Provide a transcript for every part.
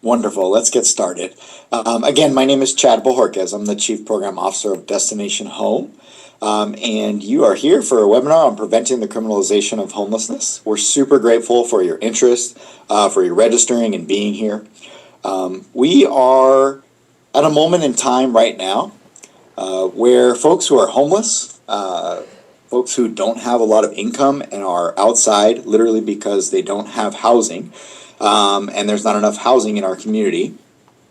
Wonderful. Let's get started. Again, my name is Chad Bojorquez. I'm the Chief Program Officer of Destination Home. And you are here for a webinar on preventing the criminalization of homelessness. We're super grateful for your interest, for your registering and being here. We are at a moment in time right now where folks who are homeless, folks who don't have a lot of income and are outside literally because they don't have housing, and there's not enough housing in our community,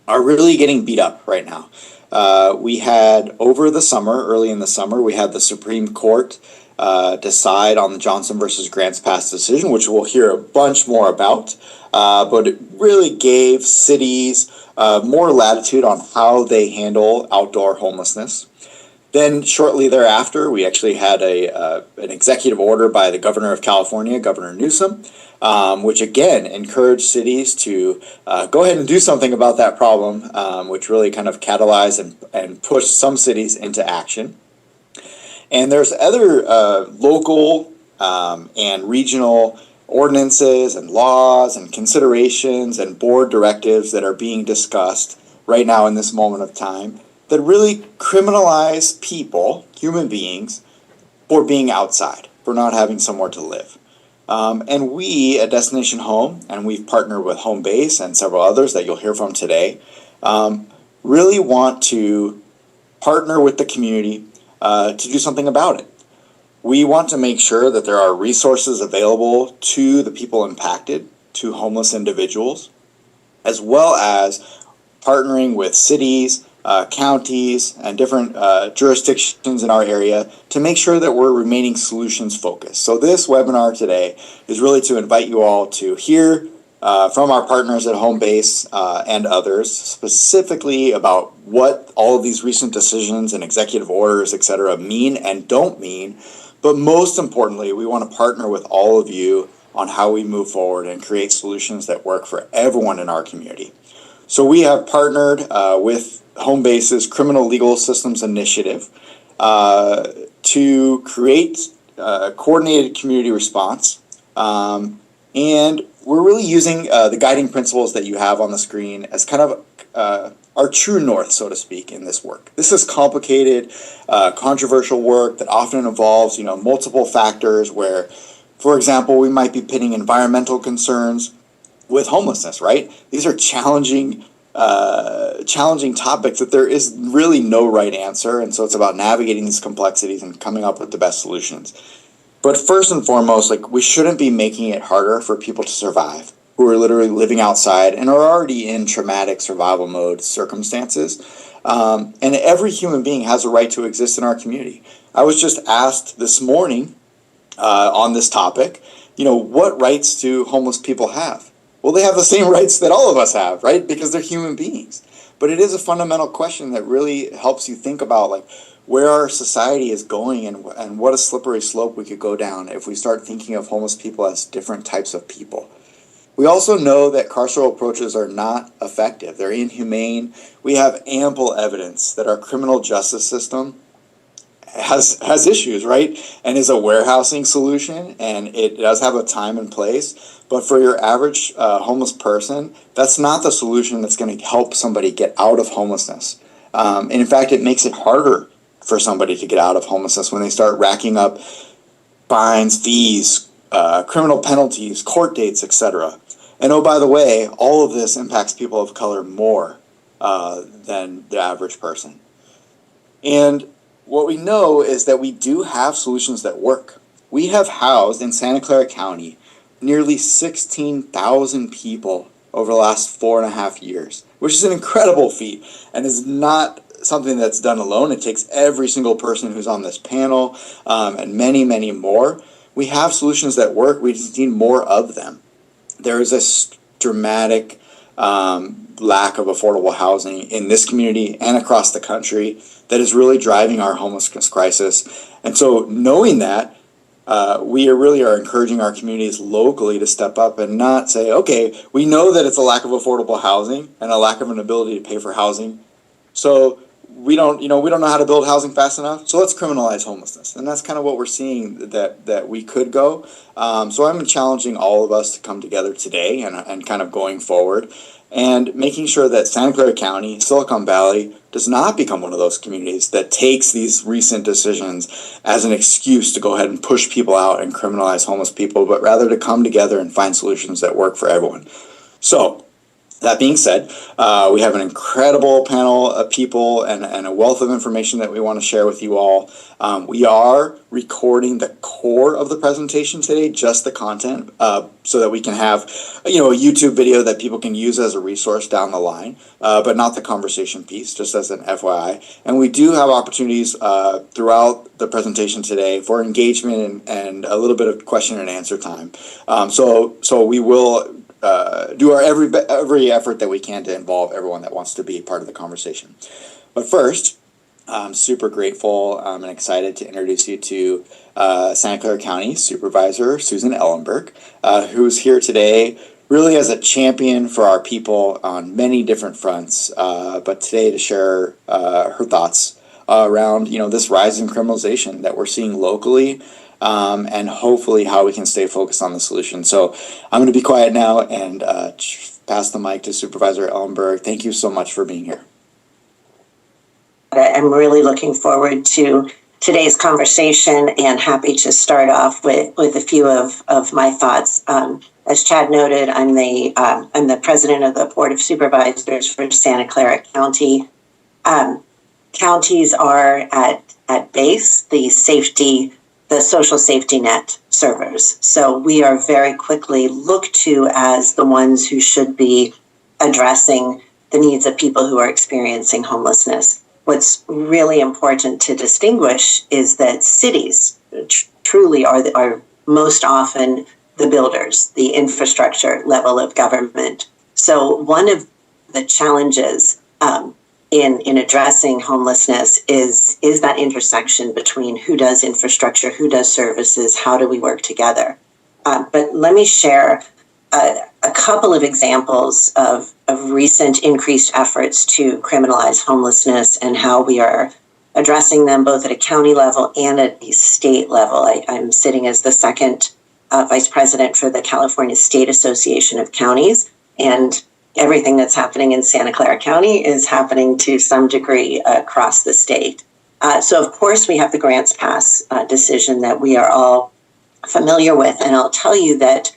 are really getting beat up right now. We had over the summer, early in the summer, we had the Supreme Court decide on the Johnson versus Grants Pass decision, which we'll hear a bunch more about. But it really gave cities more latitude on how they handle outdoor homelessness. Then shortly thereafter, we actually had an executive order by the governor of California, Governor Newsom, which again encouraged cities to go ahead and do something about that problem, which really kind of catalyzed and pushed some cities into action. And there's other local and regional ordinances and laws and considerations and board directives that are being discussed right now in this moment of time that really criminalize people, human beings, for being outside, for not having somewhere to live. And we at Destination Home, and we've partnered with Homebase and several others that you'll hear from today, really want to partner with the community to do something about it. We want to make sure that there are resources available to the people impacted, to homeless individuals, as well as partnering with cities, counties, and different jurisdictions in our area to make sure that we're remaining solutions focused. So this webinar today is really to invite you all to hear from our partners at Homebase and others, specifically about what all of these recent decisions and executive orders, et cetera, mean and don't mean. But most importantly, we want to partner with all of you on how we move forward and create solutions that work for everyone in our community. So we have partnered with Homebase's Criminal Legal Systems Initiative to create a coordinated community response. And we're really using the guiding principles that you have on the screen as kind of our true north, so to speak, in this work. This is complicated, controversial work that often involves, multiple factors where, for example, we might be pitting environmental concerns with homelessness, right? These are challenging topics that there is really no right answer, and so it's about navigating these complexities and coming up with the best solutions. But first and foremost, we shouldn't be making it harder for people to survive who are literally living outside and are already in traumatic survival mode circumstances. And every human being has a right to exist in our community. I was just asked this morning on this topic, what rights do homeless people have? Well, they have the same rights that all of us have, right? Because they're human beings. But it is a fundamental question that really helps you think about where our society is going and what a slippery slope we could go down if we start thinking of homeless people as different types of people. We also know that carceral approaches are not effective. They're inhumane. We have ample evidence that our criminal justice system has issues, right? And is a warehousing solution, and it does have a time and place. But for your average homeless person, that's not the solution that's going to help somebody get out of homelessness. And in fact, it makes it harder for somebody to get out of homelessness when they start racking up fines, fees, criminal penalties, court dates, etc. And oh, by the way, all of this impacts people of color more than the average person. And what we know is that we do have solutions that work. We have housed in Santa Clara County nearly 16,000 people over the last 4.5 years, which is an incredible feat and is not something that's done alone. It takes every single person who's on this panel and many, many more. We have solutions that work. We just need more of them. There is a dramatic lack of affordable housing in this community and across the country that is really driving our homelessness crisis. And so knowing that, we really are encouraging our communities locally to step up and not say, okay, we know that it's a lack of affordable housing and a lack of an ability to pay for housing, so we don't know how to build housing fast enough, so let's criminalize homelessness. And that's kind of what we're seeing that we could go. So I'm challenging all of us to come together today and kind of going forward and making sure that Santa Clara County, Silicon Valley, does not become one of those communities that takes these recent decisions as an excuse to go ahead and push people out and criminalize homeless people, but rather to come together and find solutions that work for everyone. So, that being said, we have an incredible panel of people and a wealth of information that we want to share with you all. We are recording the core of the presentation today, just the content, so that we can have, a YouTube video that people can use as a resource down the line, but not the conversation piece, just as an FYI. And we do have opportunities throughout the presentation today for engagement and a little bit of question and answer time. So we will do our every effort that we can to involve everyone that wants to be part of the conversation. But first, I'm super grateful and excited to introduce you to Santa Clara County Supervisor Susan Ellenberg, who's here today really as a champion for our people on many different fronts, but today to share her thoughts around this rise in criminalization that we're seeing locally, and hopefully how we can stay focused on the solution. So I'm going to be quiet now and pass the mic to Supervisor Ellenberg. Thank you so much for being here. I'm really looking forward to today's conversation and happy to start off with a few of my thoughts. As Chad noted, I'm the president of the Board of Supervisors for Santa Clara County. Counties are at base the social safety net servers. So we are very quickly looked to as the ones who should be addressing the needs of people who are experiencing homelessness. What's really important to distinguish is that cities truly are most often the builders, the infrastructure level of government. So one of the challenges in addressing homelessness is that intersection between who does infrastructure, who does services, how do we work together? But let me share a couple of examples of recent increased efforts to criminalize homelessness and how we are addressing them both at a county level and at a state level. I'm sitting as the second vice president for the California State Association of Counties, and everything that's happening in Santa Clara County is happening to some degree across the state. So, of course, we have the Grants Pass decision that we are all familiar with. And I'll tell you that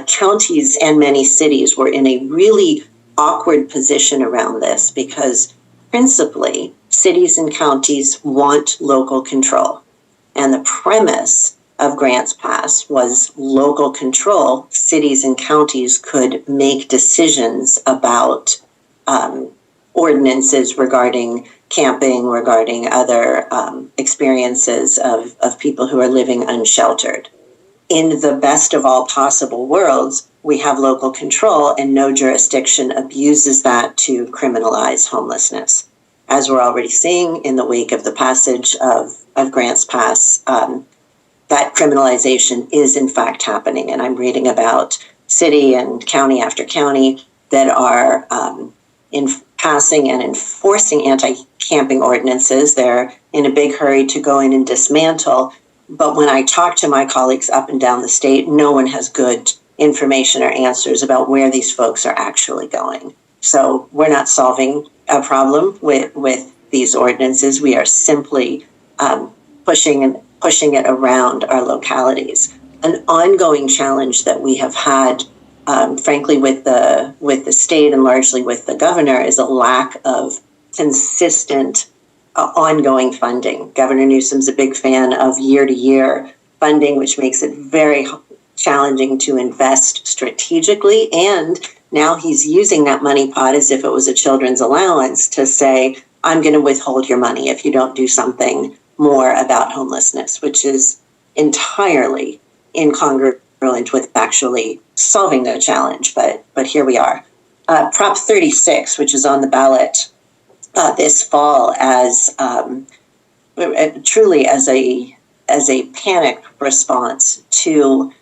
counties and many cities were in a really awkward position around this because principally cities and counties want local control. And the premise of Grants Pass was local control. Cities and counties could make decisions about ordinances regarding camping, regarding other experiences of people who are living unsheltered. In the best of all possible worlds, we have local control and no jurisdiction abuses that to criminalize homelessness. As we're already seeing in the wake of the passage of Grants Pass, that criminalization is in fact happening. And I'm reading about city and county after county that are in passing and enforcing anti-camping ordinances. They're in a big hurry to go in and dismantle. But when I talk to my colleagues up and down the state, no one has good information or answers about where these folks are actually going. So we're not solving a problem with these ordinances. We are simply pushing it around our localities. An ongoing challenge that we have had, frankly, with the state and largely with the governor is a lack of consistent ongoing funding. Governor Newsom's a big fan of year-to-year funding, which makes it very challenging to invest strategically. And now he's using that money pot as if it was a children's allowance to say, I'm going to withhold your money if you don't do something more about homelessness, which is entirely incongruent with actually solving the challenge. But here we are. Prop 36, which is on the ballot this fall as truly as a panic response to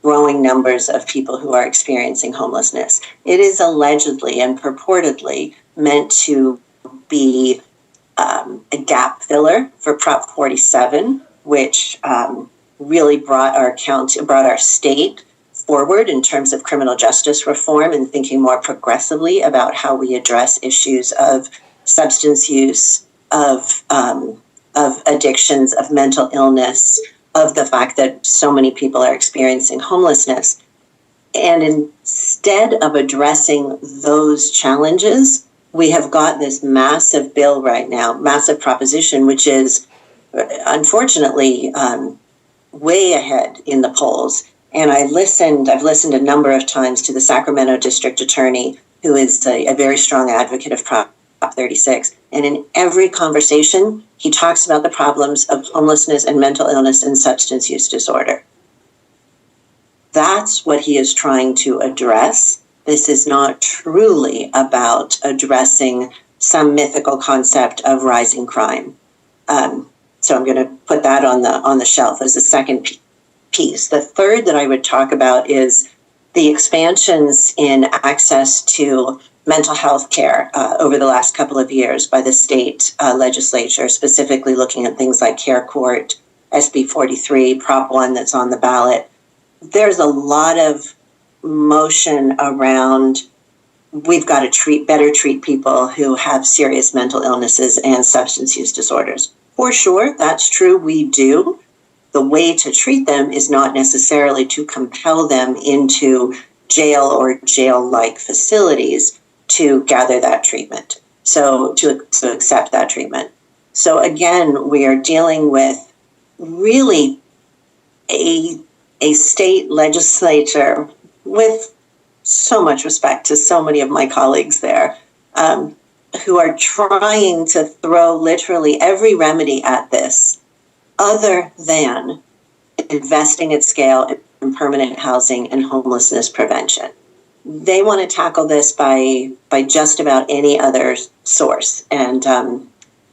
growing numbers of people who are experiencing homelessness. It is allegedly and purportedly meant to be a gap filler for Prop 47, which really brought our state forward in terms of criminal justice reform and thinking more progressively about how we address issues of substance use, of addictions, of mental illness, of the fact that so many people are experiencing homelessness. And instead of addressing those challenges, we have got this massive bill right now, massive proposition, which is unfortunately way ahead in the polls. And I've listened a number of times to the Sacramento district attorney, who is a very strong advocate of Prop 36. And in every conversation, he talks about the problems of homelessness and mental illness and substance use disorder. That's what he is trying to address. This is not truly about addressing some mythical concept of rising crime. So I'm going to put that on the shelf as a second piece. The third that I would talk about is the expansions in access to mental health care over the last couple of years by the state legislature, specifically looking at things like Care Court, SB 43, Prop 1 that's on the ballot. There's a lot of motion around we've got to better treat people who have serious mental illnesses and substance use disorders. For sure, that's true, we do. The way to treat them is not necessarily to compel them into jail or jail-like facilities to gather that treatment, so to accept that treatment. So again, we are dealing with really a state legislature with so much respect to so many of my colleagues there, who are trying to throw literally every remedy at this other than investing at scale in permanent housing and homelessness prevention. They want to tackle this by just about any other source and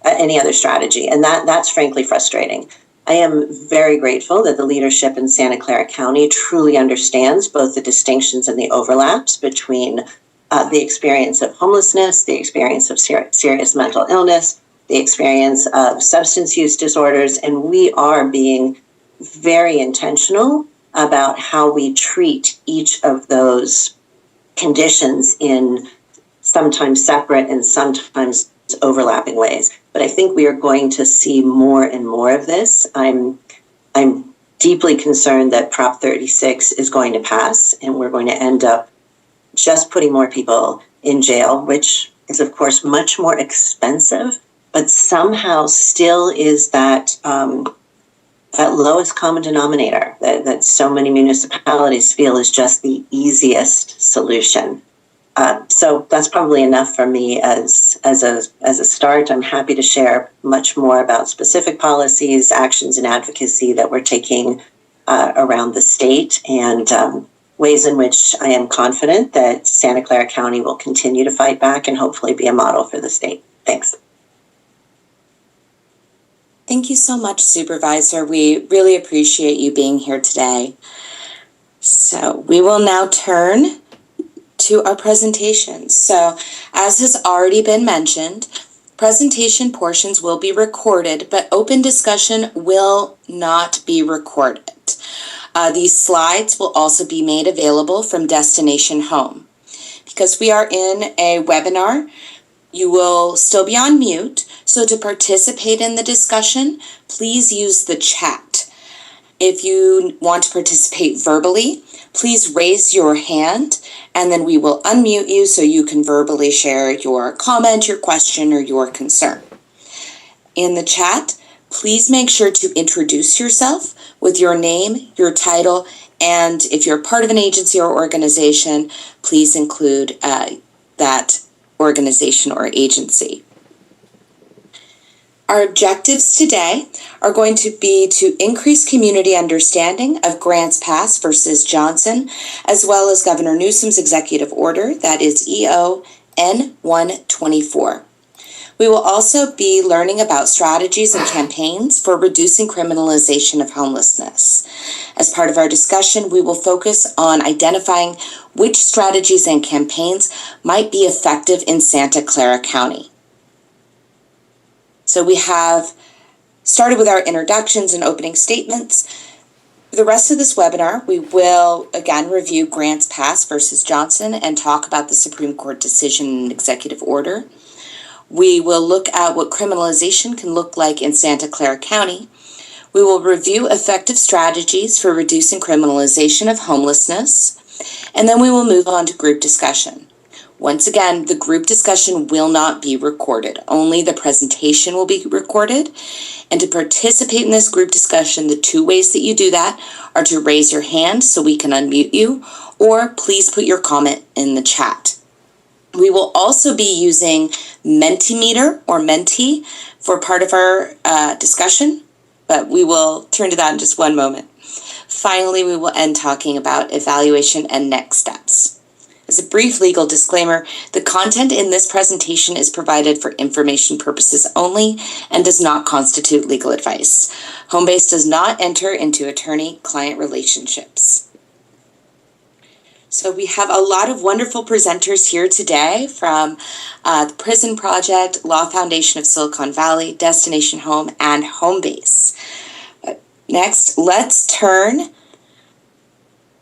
any other strategy. And that's frankly frustrating. I am very grateful that the leadership in Santa Clara County truly understands both the distinctions and the overlaps between the experience of homelessness, the experience of serious mental illness, the experience of substance use disorders, and we are being very intentional about how we treat each of those conditions in sometimes separate and sometimes overlapping ways. But I think we are going to see more and more of this. I'm deeply concerned that Prop 36 is going to pass and we're going to end up just putting more people in jail, which is of course much more expensive, but somehow still is that lowest common denominator that so many municipalities feel is just the easiest solution. So that's probably enough for me as a start. I'm happy to share much more about specific policies, actions, and advocacy that we're taking around the state, and ways in which I am confident that Santa Clara County will continue to fight back and hopefully be a model for the state. Thanks. Thank you so much, Supervisor. We really appreciate you being here today. So we will now turn to our presentation. So as has already been mentioned, presentation portions will be recorded, but open discussion will not be recorded. These slides will also be made available from Destination Home. Because we are in a webinar, you will still be on mute, so to participate in the discussion, please use the chat. If you want to participate verbally, please raise your hand, and then we will unmute you so you can verbally share your comment, your question, or your concern. In the chat, please make sure to introduce yourself with your name, your title, and if you're part of an agency or organization, please include that organization or agency. Our objectives today are going to be to increase community understanding of Grants Pass versus Johnson, as well as Governor Newsom's executive order, that is EO N124. We will also be learning about strategies and campaigns for reducing criminalization of homelessness. As part of our discussion, we will focus on identifying which strategies and campaigns might be effective in Santa Clara County. So we have started with our introductions and opening statements. For the rest of this webinar, we will again review Grants Pass versus Johnson and talk about the Supreme Court decision and executive order. We will look at what criminalization can look like in Santa Clara County. We will review effective strategies for reducing criminalization of homelessness, and then we will move on to group discussion. Once again, the group discussion will not be recorded. Only the presentation will be recorded. And to participate in this group discussion, the two ways that you do that are to raise your hand so we can unmute you, or please put your comment in the chat. We will also be using Mentimeter or Menti for part of our discussion, but we will turn to that in just one moment. Finally, we will end talking about evaluation and next steps. As a brief legal disclaimer, the content in this presentation is provided for information purposes only and does not constitute legal advice. Homebase does not enter into attorney-client relationships. So we have a lot of wonderful presenters here today from the Prison Project, Law Foundation of Silicon Valley, Destination Home, and Homebase. Next, let's turn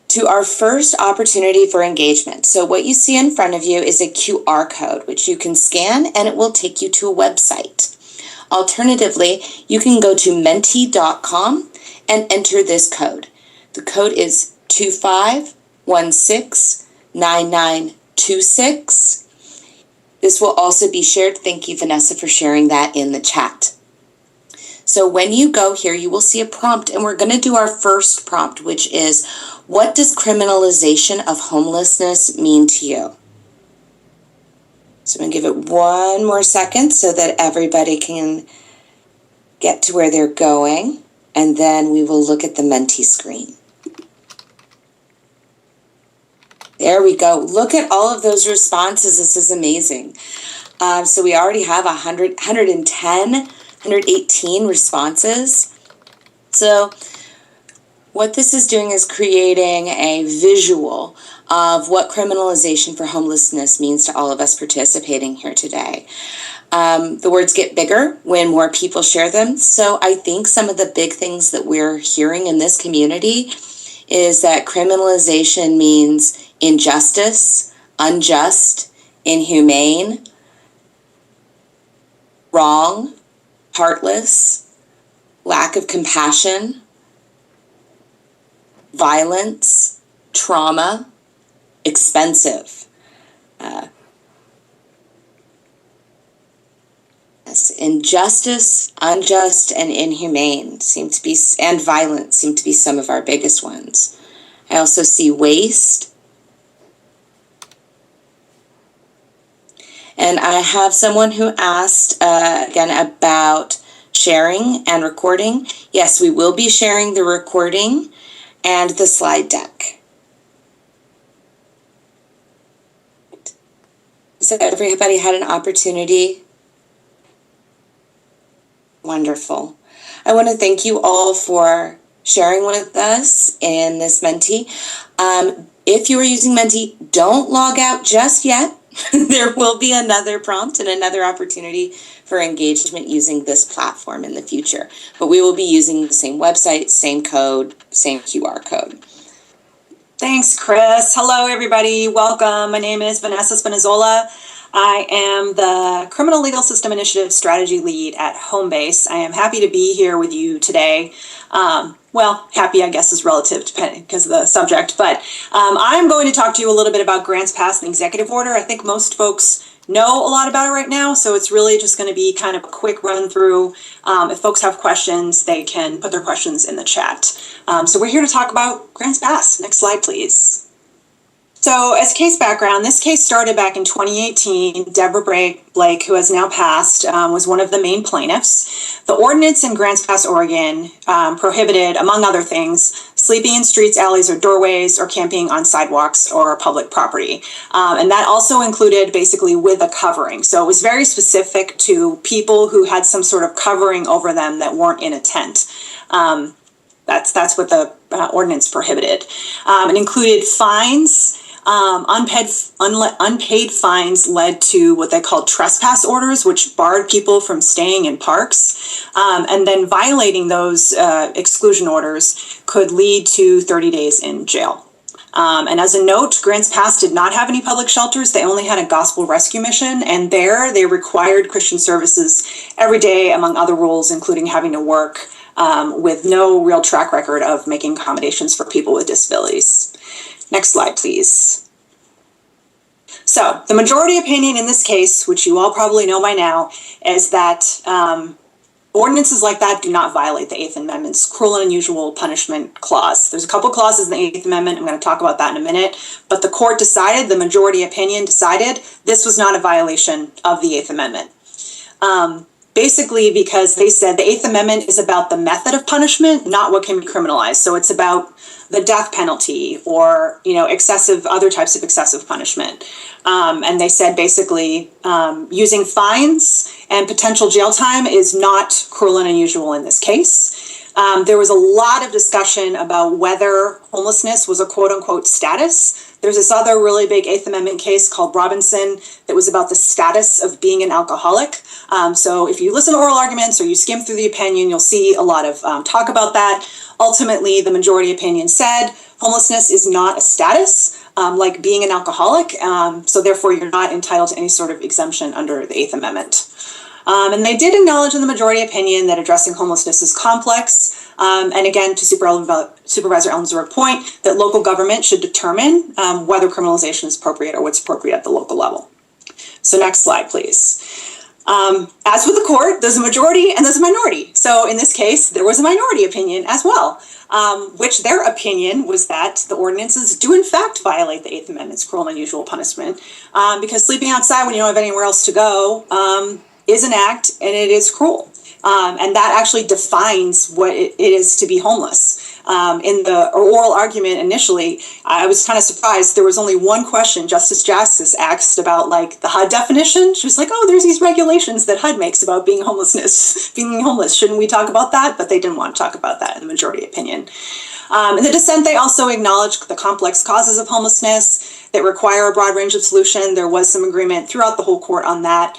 to our first opportunity for engagement. So what you see in front of you is a QR code, which you can scan and it will take you to a website. Alternatively, you can go to menti.com and enter this code. The code is 25169926. This will also be shared. Thank you, Vanessa, for sharing that in the chat. So when you go here, you will see a prompt, and we're going to do our first prompt, which is, what does criminalization of homelessness mean to you? So I'm going to give it one more second so that everybody can get to where they're going, and then we will look at the Menti screen. There we go. Look at all of those responses. This is amazing. So we already have 118 responses. So what this is doing is creating a visual of what criminalization for homelessness means to all of us participating here today. The words get bigger when more people share them. So I think some of the big things that we're hearing in this community is that criminalization means injustice, unjust, inhumane, wrong, heartless, lack of compassion, violence, trauma, expensive. Injustice, unjust, and inhumane seem to be, and violence seem to be some of our biggest ones. I also see waste. And I have someone who asked again about sharing and recording. Yes, we will be sharing the recording and the slide deck. So everybody had an opportunity? Wonderful. I want to thank you all for sharing with us in this Menti. If you are using Menti, don't log out just yet. There will be another prompt and another opportunity for engagement using this platform in the future. But we will be using the same website, same code, same QR code. Thanks, Chris. Hello, everybody. Welcome. My name is Vanessa Spinazola. I am the Criminal Legal System Initiative Strategy Lead at Homebase. I am happy to be here with you today. Well, happy, I guess, is relative depending because of the subject, but I'm going to talk to you a little bit about Grants Pass and Executive Order. I think most folks know a lot about it right now, so it's really just going to be kind of a quick run through. If folks have questions, they can put their questions in the chat. So we're here to talk about Grants Pass. Next slide, please. So as case background, this case started back in 2018. Deborah Blake, who has now passed, was one of the main plaintiffs. The ordinance in Grants Pass, Oregon, prohibited, among other things, sleeping in streets, alleys, or doorways, or camping on sidewalks or public property. And that also included basically with a covering. So it was very specific to people who had some sort of covering over them that weren't in a tent. That's what the ordinance prohibited. It included fines, Unpaid fines led to what they called trespass orders, which barred people from staying in parks. And then violating those exclusion orders could lead to 30 days in jail. And as a note, Grants Pass did not have any public shelters. They only had a gospel rescue mission. And there they required Christian services every day, among other rules, including having to work with no real track record of making accommodations for people with disabilities. Next slide, please. So the majority opinion in this case, which you all probably know by now, is that ordinances like that do not violate the Eighth Amendment's cruel and unusual punishment clause. There's a couple clauses in the Eighth Amendment. I'm going to talk about that in a minute. But the court decided, the majority opinion decided, this was not a violation of the Eighth Amendment. Basically because they said the Eighth Amendment is about the method of punishment, not what can be criminalized. So it's about the death penalty or, other types of excessive punishment. And they said basically using fines and potential jail time is not cruel and unusual in this case. There was a lot of discussion about whether homelessness was a quote unquote status. There's this other really big Eighth Amendment case called Robinson that was about the status of being an alcoholic. So if you listen to oral arguments or you skim through the opinion, you'll see a lot of talk about that. Ultimately, the majority opinion said homelessness is not a status like being an alcoholic. So therefore, you're not entitled to any sort of exemption under the Eighth Amendment. And they did acknowledge in the majority opinion that addressing homelessness is complex. And again, to Supervisor Ellenberg's point, that local government should determine whether criminalization is appropriate or what's appropriate at the local level. So next slide, please. As with the court, there's a majority and there's a minority. So in this case, there was a minority opinion as well, which their opinion was that the ordinances do in fact violate the Eighth Amendment's cruel and unusual punishment because sleeping outside when you don't have anywhere else to go is an act and it is cruel. And that actually defines what it is to be homeless. In the oral argument initially, I was kind of surprised. There was only one question Justice Jackson asked about the HUD definition. She was like, oh, there's these regulations that HUD makes about being homeless. Shouldn't we talk about that? But they didn't want to talk about that in the majority opinion. In the dissent, they also acknowledged the complex causes of homelessness that require a broad range of solution. There was some agreement throughout the whole court on that.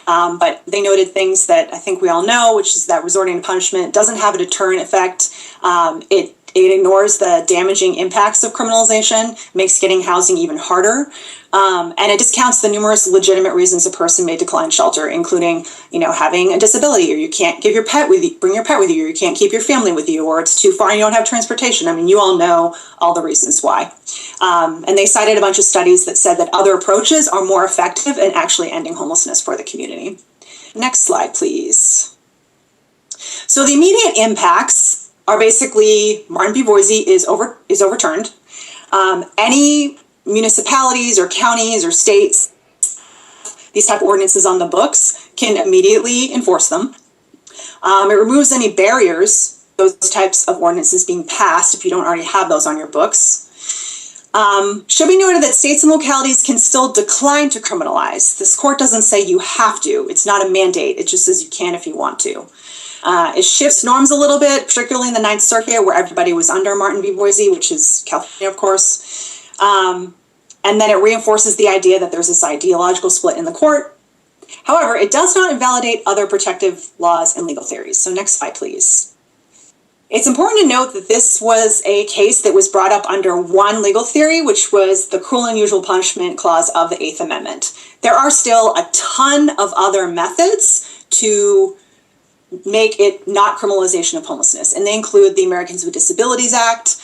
But they noted things that I think we all know, which is that resorting to punishment doesn't have a deterrent effect. It ignores the damaging impacts of criminalization, makes getting housing even harder, and it discounts the numerous legitimate reasons a person may decline shelter, including, having a disability, or you can't bring your pet with you, or you can't keep your family with you, or it's too far and you don't have transportation. I mean, you all know all the reasons why. And they cited a bunch of studies that said that other approaches are more effective in actually ending homelessness for the community. Next slide, please. So the immediate impacts are basically Martin v. Boise is overturned. Any municipalities or counties or states, these type of ordinances on the books, can immediately enforce them. It removes any barriers, those types of ordinances being passed if you don't already have those on your books. Should be noted that states and localities can still decline to criminalize. This court doesn't say you have to. It's not a mandate. It just says you can if you want to. It shifts norms a little bit, particularly in the Ninth Circuit, where everybody was under Martin v. Boise, which is California, of course. And then it reinforces the idea that there's this ideological split in the court. However, it does not invalidate other protective laws and legal theories. So next slide, please. It's important to note that this was a case that was brought up under one legal theory, which was the cruel and unusual punishment clause of the Eighth Amendment. There are still a ton of other methods to make it not criminalization of homelessness. And they include the Americans with Disabilities Act.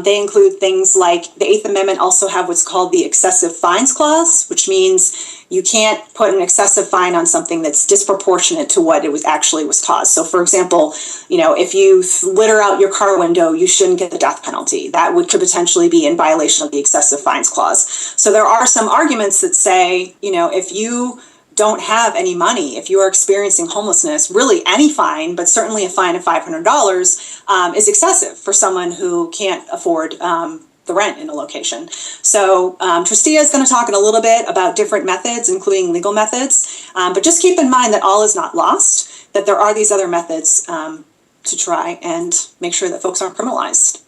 They include things like the Eighth Amendment also have what's called the excessive fines clause, which means you can't put an excessive fine on something that's disproportionate to what it was caused. So for example, if you litter out your car window, you shouldn't get the death penalty. That could potentially be in violation of the excessive fines clause. So there are some arguments that say, if you don't have any money, if you are experiencing homelessness, really any fine, but certainly a fine of $500 is excessive for someone who can't afford the rent in a location. So Tristia is going to talk in a little bit about different methods, including legal methods, but just keep in mind that all is not lost, that there are these other methods to try and make sure that folks aren't criminalized.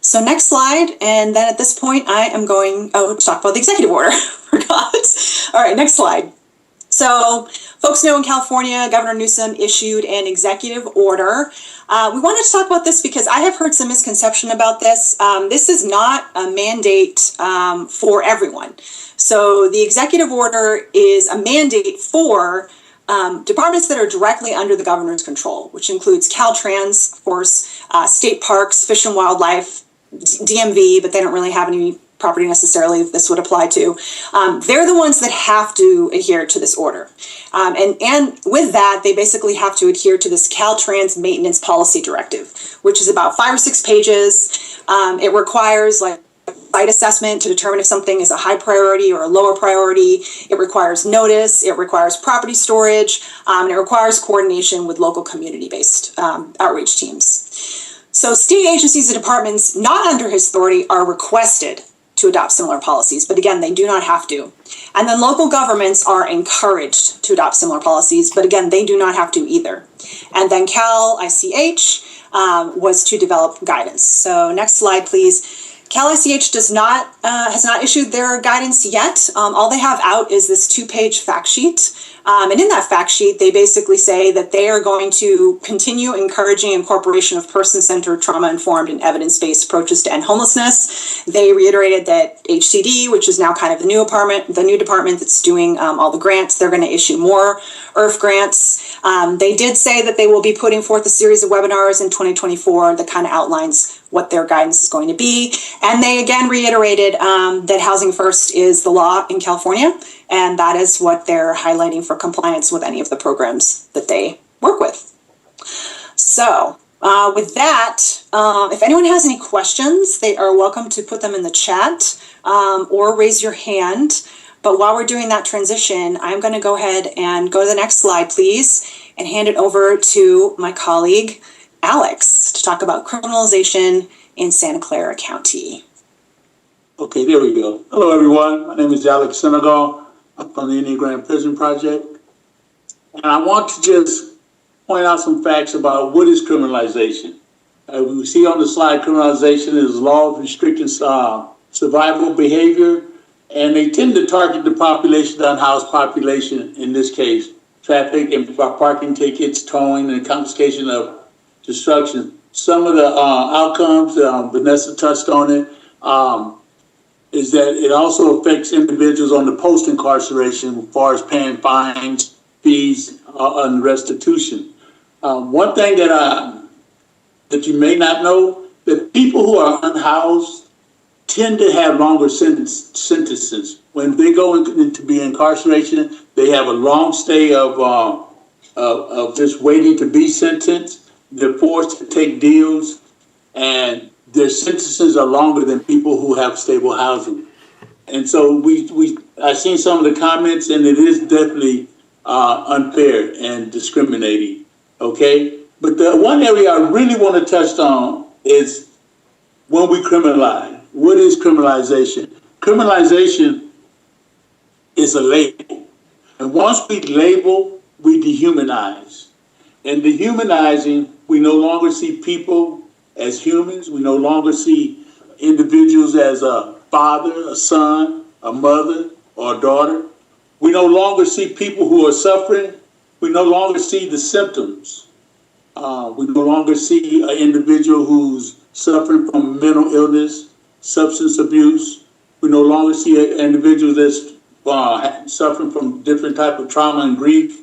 So next slide, and then at this point I am going to talk about the executive order. Forgot. All right, next slide. So folks know in California, Governor Newsom issued an executive order. We wanted to talk about this because I have heard some misconception about this. This is not a mandate for everyone. So the executive order is a mandate for departments that are directly under the governor's control, which includes Caltrans, of course, state parks, fish and wildlife, DMV, but they don't really have any property necessarily this would apply to. They're the ones that have to adhere to this order. And with that, they basically have to adhere to this Caltrans Maintenance Policy Directive, which is about 5 or 6 pages. It requires like site assessment to determine if something is a high priority or a lower priority. It requires notice, it requires property storage, and it requires coordination with local community-based outreach teams. So state agencies and departments not under his authority are requested to adopt similar policies, but again, they do not have to. And then local governments are encouraged to adopt similar policies, but again, they do not have to either. And then Cal ICH was to develop guidance. So next slide, please. Cal ICH has not issued their guidance yet. All they have out is this 2-page fact sheet. And in that fact sheet, they basically say that they are going to continue encouraging incorporation of person-centered, trauma-informed, and evidence-based approaches to end homelessness. They reiterated that HCD, which is now kind of the new department that's doing all the grants, they're going to issue more IRF grants. They did say that they will be putting forth a series of webinars in 2024 that kind of outlines what their guidance is going to be. And they again reiterated that Housing First is the law in California, and that is what they're highlighting for compliance with any of the programs that they work with. So with that, if anyone has any questions, they are welcome to put them in the chat or raise your hand. But while we're doing that transition, I'm going to go ahead and go to the next slide, please, and hand it over to my colleague, Alex, to talk about criminalization in Santa Clara County. Okay, there we go. Hello, everyone. My name is Alex Senegal. I'm from the Enneagram Prison Project. And I want to just point out some facts about what is criminalization. We see on the slide, criminalization is law of restricting survival behavior, and they tend to target the population, the unhoused population, in this case, traffic and parking tickets, towing, and confiscation of destruction. Some of the outcomes, Vanessa touched on it, is that it also affects individuals on the post-incarceration as far as paying fines, fees, and restitution. One thing that you may not know, that people who are unhoused tend to have longer sentences. When they go into be incarceration, they have a long stay of just waiting to be sentenced. They're forced to take deals, and their sentences are longer than people who have stable housing. And so I've seen some of the comments, and it is definitely unfair and discriminating, okay? But the one area I really want to touch on is when we criminalize. What is criminalization? Criminalization is a label. And once we label, we dehumanize. And dehumanizing, we no longer see people as humans. We no longer see individuals as a father, a son, a mother, or a daughter. We no longer see people who are suffering. We no longer see the symptoms. We no longer see an individual who's suffering from mental illness, substance abuse. We no longer see an individual that's suffering from different type of trauma and grief.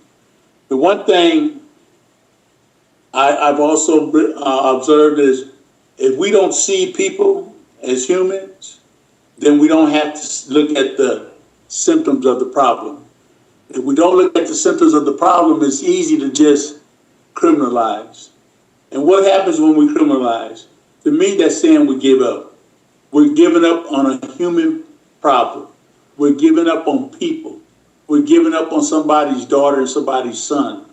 The one thing I've also observed is if we don't see people as humans, then we don't have to look at the symptoms of the problem. If we don't look at the symptoms of the problem, it's easy to just criminalize. And what happens when we criminalize? To me, that's saying we give up. We're giving up on a human problem. We're giving up on people. We're giving up on somebody's daughter and somebody's son.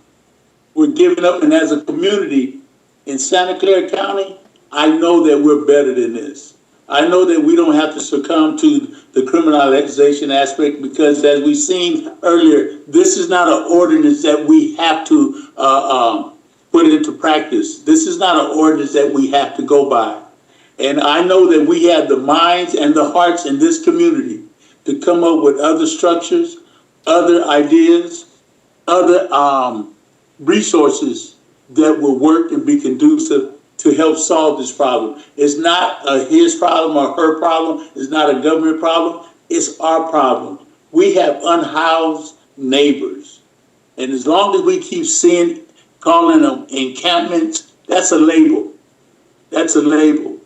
We're giving up, and as a community in Santa Clara County, I know that we're better than this. I know that we don't have to succumb to the criminalization aspect because, as we've seen earlier, this is not an ordinance that we have to put into practice. This is not an ordinance that we have to go by. And I know that we have the minds and the hearts in this community to come up with other structures, other ideas, other resources that will work and be conducive to help solve this problem. It's not his problem or her problem. It's not a government problem. It's our problem. We have unhoused neighbors. And as long as we keep calling them encampments, that's a label. That's a label.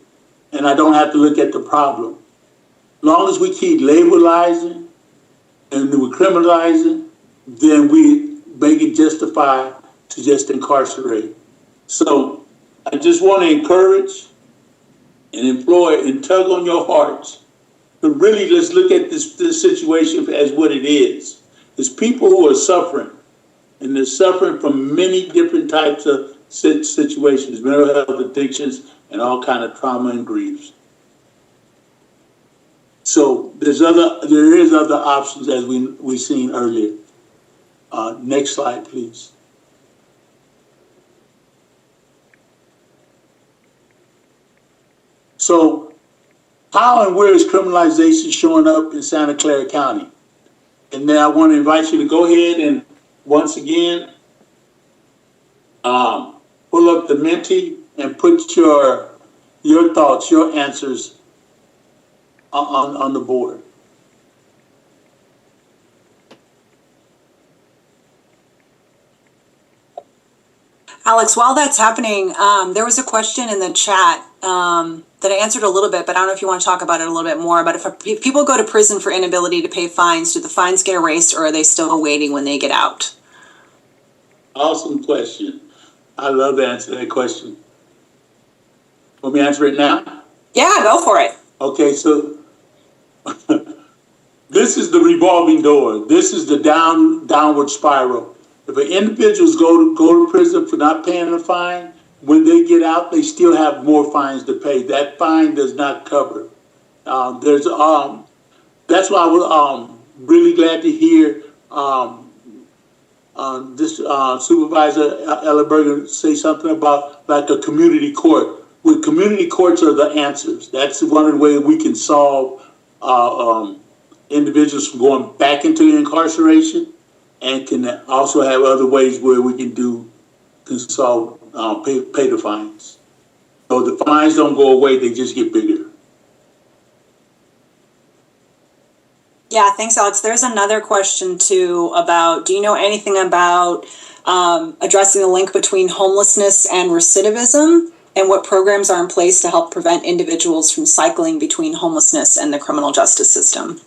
And I don't have to look at the problem. As long as we keep labelizing and we're criminalizing, then we make it justified to just incarcerate. So I just want to encourage and implore and tug on your hearts to really let's look at this situation as what it is. It's people who are suffering, and they're suffering from many different types of situations, mental health addictions, and all kind of trauma and griefs. So there is other options as we seen earlier. Next slide, please. So how and where is criminalization showing up in Santa Clara County? And then I want to invite you to go ahead and once again pull up the Menti and put your thoughts, your answers on the board. Alex, while that's happening, there was a question in the chat that I answered a little bit, but I don't know if you want to talk about it a little bit more. But if people go to prison for inability to pay fines, do the fines get erased, or are they still waiting when they get out? Awesome question. I love to answer that question. Want me to answer it now? Yeah, go for it. Okay, so this is the revolving door. This is the downward spiral. If an individuals go to prison for not paying a fine, when they get out, they still have more fines to pay. That fine does not cover. That's why I was really glad to hear this Supervisor Ellenberg say something about like a community court. With community courts are the answers. That's one of the ways we can solve individuals from going back into incarceration, and can also have other ways where we can solve pay the fines. So the fines don't go away; they just get bigger. Yeah, thanks, Alex. There's another question too about, do you know anything about addressing the link between homelessness and recidivism, and what programs are in place to help prevent individuals from cycling between homelessness and the criminal justice system?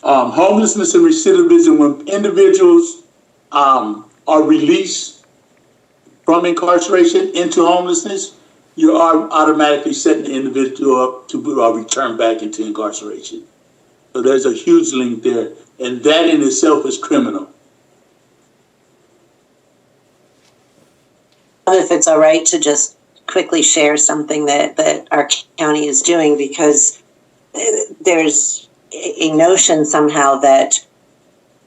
Homelessness and recidivism, when individuals are released from incarceration into homelessness, you are automatically setting the individual up to return back into incarceration. So there's a huge link there, and that in itself is criminal. If it's all right to just quickly share something that our county is doing, because there's a notion somehow that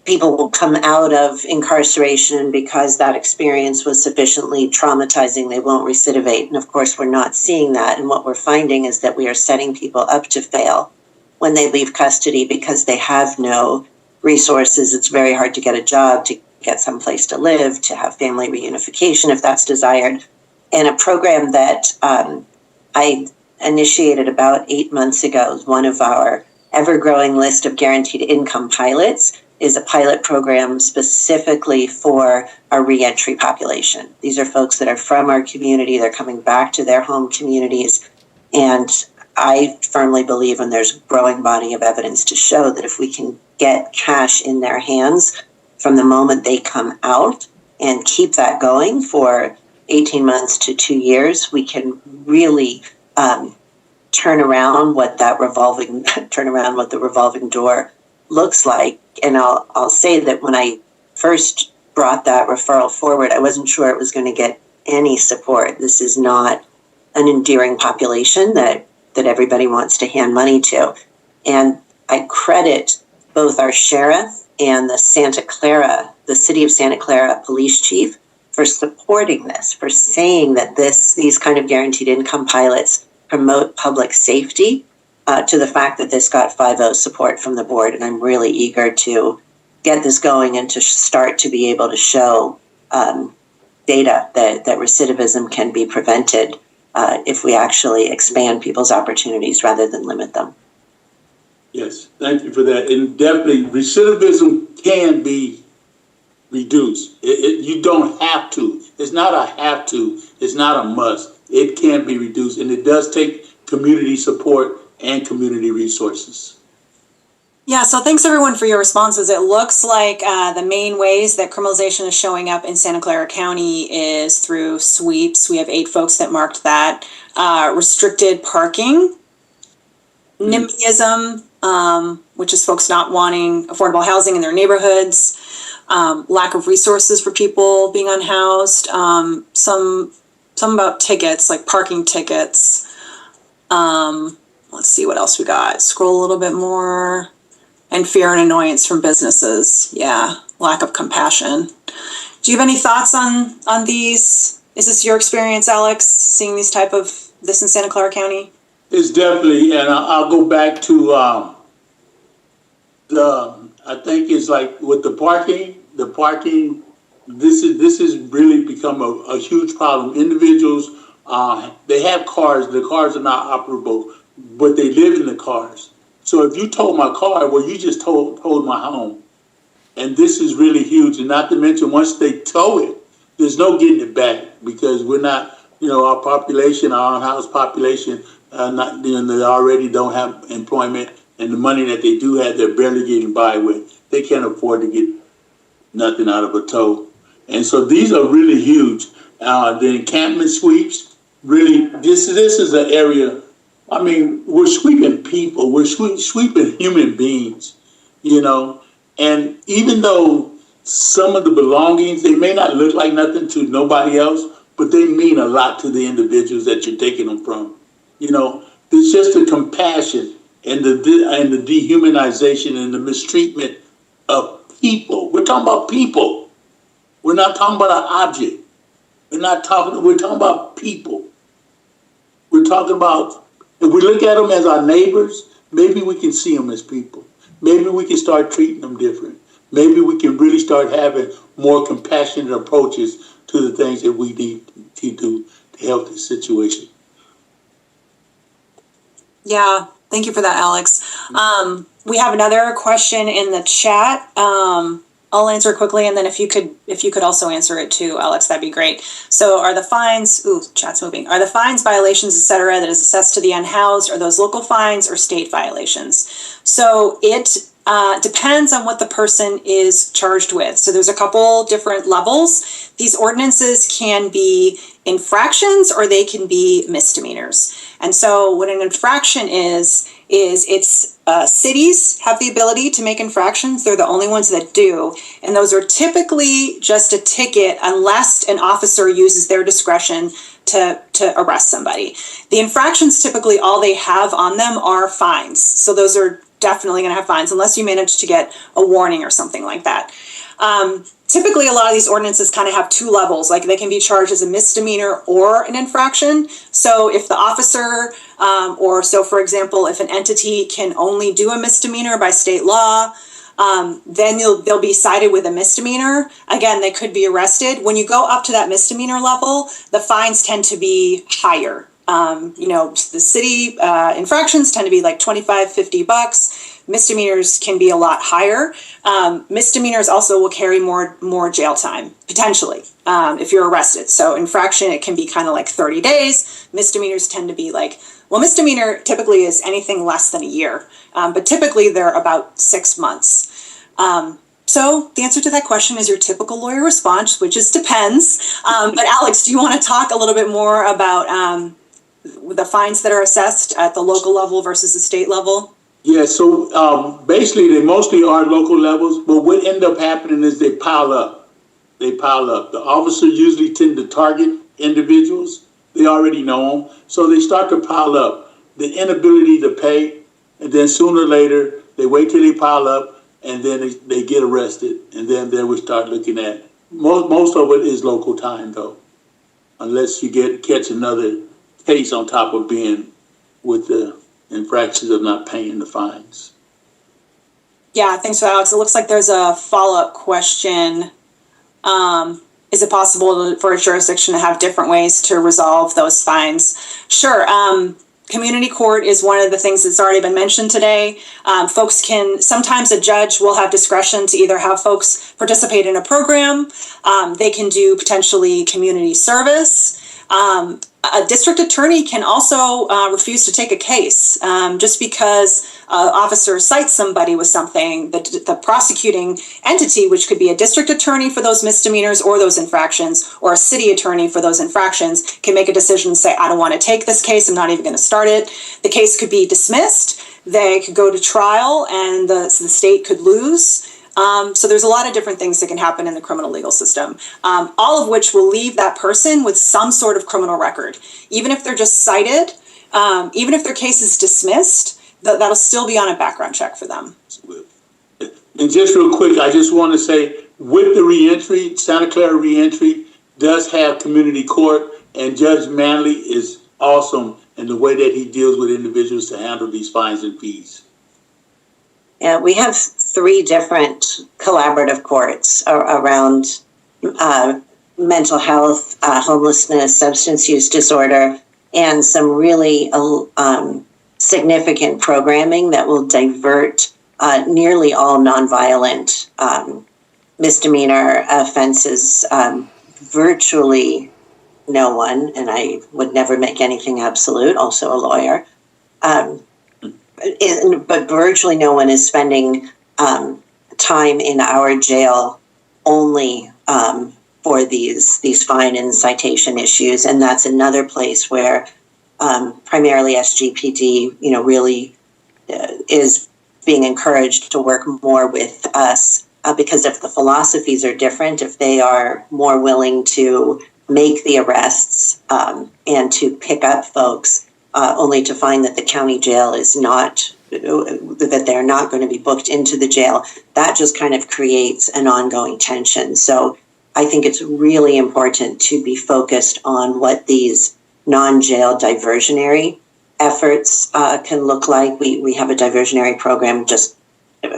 people will come out of incarceration because that experience was sufficiently traumatizing, they won't recidivate. And of course, we're not seeing that. And what we're finding is that we are setting people up to fail when they leave custody because they have no resources. It's very hard to get a job, to get someplace to live, to have family reunification if that's desired. And a program that I initiated about 8 months ago, one of our ever-growing list of guaranteed income pilots, is a pilot program specifically for our reentry population. These are folks that are from our community, they're coming back to their home communities, and I firmly believe, and there's a growing body of evidence to show, that if we can get cash in their hands from the moment they come out and keep that going for 18 months to 2 years, we can really turn around what the revolving door looks like. And I'll say that when I first brought that referral forward, I wasn't sure it was going to get any support. This is not an endearing population that everybody wants to hand money to. And I credit both our sheriff and the city of Santa Clara police chief for supporting this, for saying that these kind of guaranteed income pilots promote public safety, to the fact that this got 5-0 support from the board. And I'm really eager to get this going and to start to be able to show data that recidivism can be prevented if we actually expand people's opportunities rather than limit them. Yes, thank you for that. And definitely, recidivism can be reduced. You don't have to. It's not a have to. It's not a must. It can be reduced, and it does take community support and community resources. Yeah, so thanks everyone for your responses. It looks like the main ways that criminalization is showing up in Santa Clara County is through sweeps. We have 8 folks that marked that. Restricted parking, NIMBYism, which is folks not wanting affordable housing in their neighborhoods, lack of resources for people being unhoused, some about tickets, like parking tickets. Let's see what else we got. Scroll a little bit more. And fear and annoyance from businesses. Yeah, lack of compassion. Do you have any thoughts on these? Is this your experience, Alex, seeing this in Santa Clara County? It's definitely, and I'll go back to I think it's like with the parking, this has really become a huge problem. Individuals, they have cars, the cars are not operable, but they live in the cars. So if you tow my car, well, you just towed my home. And this is really huge. And not to mention, once they tow it, there's no getting it back, because we're not, our population, our unhoused population, they already don't have employment, and the money that they do have, they're barely getting by with. They can't afford to get nothing out of a tow. And so these are really huge. The encampment sweeps, really, this is an area. I mean, we're sweeping people, we're sweeping human beings, and even though some of the belongings, they may not look like nothing to nobody else, but they mean a lot to the individuals that you're taking them from. It's just the compassion and the dehumanization and the mistreatment of people. We're talking about people. We're not talking about an object. We're talking about people. We're talking about, if we look at them as our neighbors, maybe we can see them as people. Maybe we can start treating them different. Maybe we can really start having more compassionate approaches to the things that we need to do to help this situation. Yeah, thank you for that, Alex. We have another question in the chat. I'll answer it quickly, and then if you could also answer it too, Alex, that'd be great. So are the fines, chat's moving. Are the fines, violations, et cetera, that is assessed to the unhoused, are those local fines or state violations? So it depends on what the person is charged with. So there's a couple different levels. These ordinances can be infractions or they can be misdemeanors. And so what an infraction is it's cities have the ability to make infractions. They're the only ones that do. And those are typically just a ticket unless an officer uses their discretion to arrest somebody. The infractions, typically all they have on them are fines. So those are definitely going to have fines unless you manage to get a warning or something like that. Typically, a lot of these ordinances kind of have 2 levels, like they can be charged as a misdemeanor or an infraction. So if the officer, for example, if an entity can only do a misdemeanor by state law, then they'll be cited with a misdemeanor. Again, they could be arrested. When you go up to that misdemeanor level, the fines tend to be higher. The city infractions tend to be like $25-50. Misdemeanors can be a lot higher. Misdemeanors also will carry more jail time, potentially, if you're arrested. So infraction, it can be kind of like 30 days. Misdemeanors tend to be misdemeanor typically is anything less than a year, but typically they're about 6 months. So the answer to that question is your typical lawyer response, which is depends. But Alex, do you want to talk a little bit more about the fines that are assessed at the local level versus the state level? Yeah, so basically they mostly are local levels, but what end up happening is they pile up. The officers usually tend to target individuals. They already know them, so they start to pile up. The inability to pay, and then sooner or later, they wait till they pile up, and then they get arrested, and then we start looking at, most of it is local time though, unless you catch another case on top of being with the infractions of not paying the fines. Yeah, thanks for that, Alex. It looks like there's a follow-up question. Is it possible for a jurisdiction to have different ways to resolve those fines? Sure. Community court is one of the things that's already been mentioned today. Folks can, sometimes a judge will have discretion to either have folks participate in a program. They can do potentially community service. A district attorney can also refuse to take a case just because an officer cites somebody with something. The prosecuting entity, which could be a district attorney for those misdemeanors or those infractions, or a city attorney for those infractions, can make a decision and say, I don't want to take this case, I'm not even going to start it. The case could be dismissed. They could go to trial and the state could lose. So there's a lot of different things that can happen in the criminal legal system, all of which will leave that person with some sort of criminal record. Even if they're just cited, even if their case is dismissed, that'll still be on a background check for them. And just real quick, I just want to say, with the reentry, Santa Clara reentry does have community court, and Judge Manley is awesome in the way that he deals with individuals to handle these fines and fees. Yeah, we have 3 different collaborative courts around mental health, homelessness, substance use disorder, and some really significant programming that will divert nearly all nonviolent misdemeanor offenses. Virtually no one, and I would never make anything absolute, also a lawyer, but virtually no one is spending time in our jail only for these fine and citation issues. And that's another place where primarily SGPD, really is being encouraged to work more with us because if the philosophies are different, if they are more willing to make the arrests and to pick up folks, only to find that the county jail is not, that they're not going to be booked into the jail, that just kind of creates an ongoing tension. So I think it's really important to be focused on what these non-jail diversionary efforts can look like. We have a diversionary program, just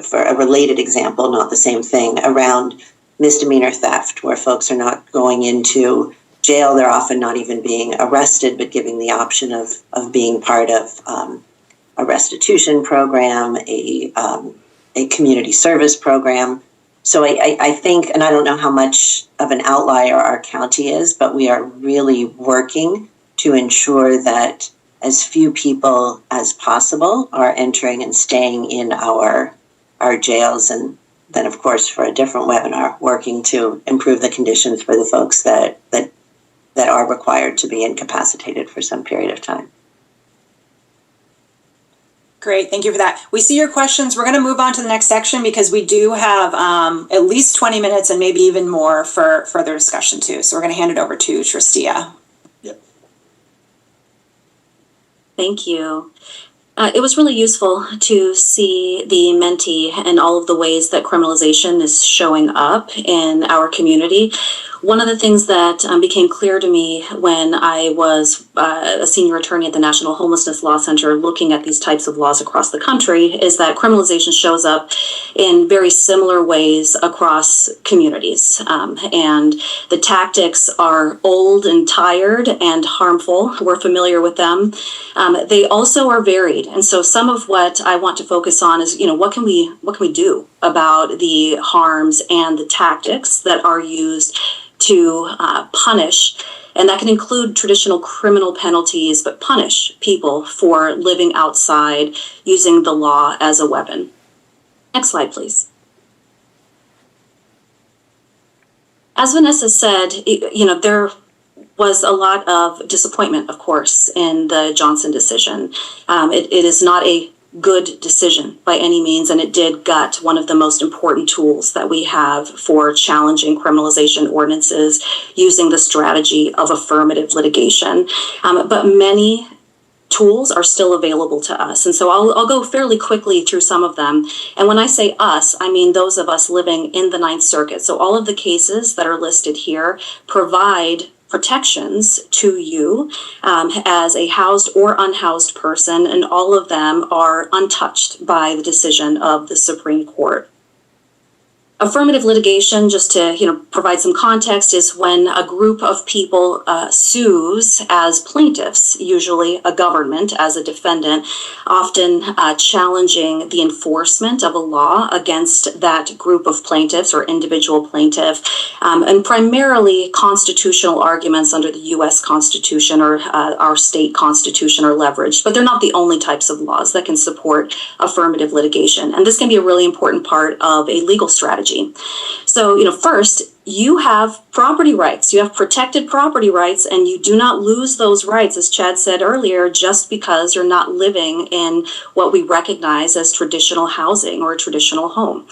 for a related example, not the same thing, around misdemeanor theft, where folks are not going into jail. They're often not even being arrested, but giving the option of being part of a restitution program, a community service program. So I think, and I don't know how much of an outlier our county is, but we are really working to ensure that as few people as possible are entering and staying in our jails. And then, of course, for a different webinar, working to improve the conditions for the folks that are required to be incapacitated for some period of time. Great, thank you for that. We see your questions. We're going to move on to the next section because we do have at least 20 minutes and maybe even more for further discussion too. So we're going to hand it over to Tristia. Yep. Thank you. It was really useful to see the Menti and all of the ways that criminalization is showing up in our community. One of the things that became clear to me when I was a senior attorney at the National Homelessness Law Center looking at these types of laws across the country is that criminalization shows up in very similar ways across communities. And the tactics are old and tired and harmful. We're familiar with them. They also are varied. And so some of what I want to focus on is, what can we do about the harms and the tactics that are used to punish, and that can include traditional criminal penalties, but punish people for living outside using the law as a weapon. Next slide, please. As Vanessa said, there was a lot of disappointment, of course, in the Johnson decision. It is not a good decision by any means, and it did gut one of the most important tools that we have for challenging criminalization ordinances using the strategy of affirmative litigation. But many tools are still available to us. And so I'll go fairly quickly through some of them. And when I say us, I mean those of us living in the Ninth Circuit. So all of the cases that are listed here provide protections to you as a housed or unhoused person, and all of them are untouched by the decision of the Supreme Court. Affirmative litigation, just to provide some context, is when a group of people sues as plaintiffs, usually a government as a defendant, often challenging the enforcement of a law against that group of plaintiffs or individual plaintiff, and primarily constitutional arguments under the U.S. Constitution or our state constitution are leveraged, but they're not the only types of laws that can support affirmative litigation. And this can be a really important part of a legal strategy. So, first, you have property rights. You have protected property rights, and you do not lose those rights, as Chad said earlier, just because you're not living in what we recognize as traditional housing or a traditional home.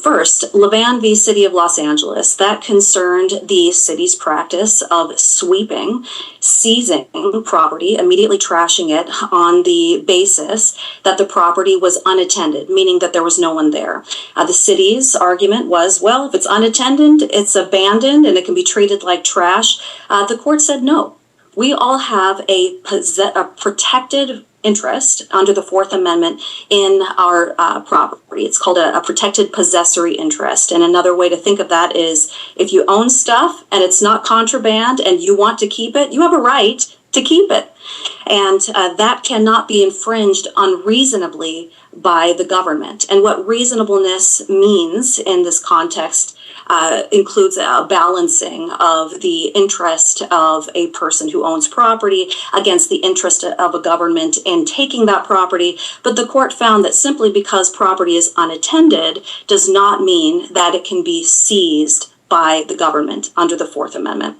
First, Levan v. City of Los Angeles, that concerned the city's practice of sweeping, seizing property, immediately trashing it on the basis that the property was unattended, meaning that there was no one there. The city's argument was, well, if it's unattended, it's abandoned and it can be treated like trash. The court said no. We all have a protected interest under the Fourth Amendment in our property. It's called a protected possessory interest. And another way to think of that is if you own stuff and it's not contraband and you want to keep it, you have a right to keep it. And that cannot be infringed unreasonably by the government. And what reasonableness means in this context includes a balancing of the interest of a person who owns property against the interest of a government in taking that property. But the court found that simply because property is unattended does not mean that it can be seized by the government under the Fourth Amendment.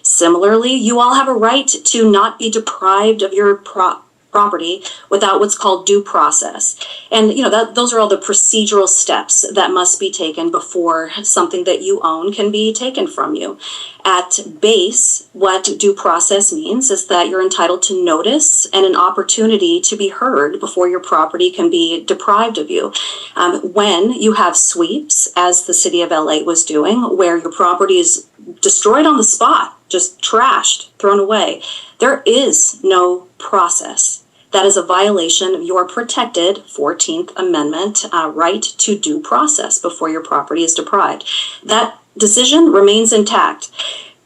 Similarly, you all have a right to not be deprived of your property without what's called due process. And those are all the procedural steps that must be taken before something that you own can be taken from you. At base, what due process means is that you're entitled to notice and an opportunity to be heard before your property can be deprived of you. When you have sweeps, as the city of LA was doing, where your property is destroyed on the spot, just trashed, thrown away, there is no process. That is a violation of your protected 14th Amendment right to due process before your property is deprived. That decision remains intact.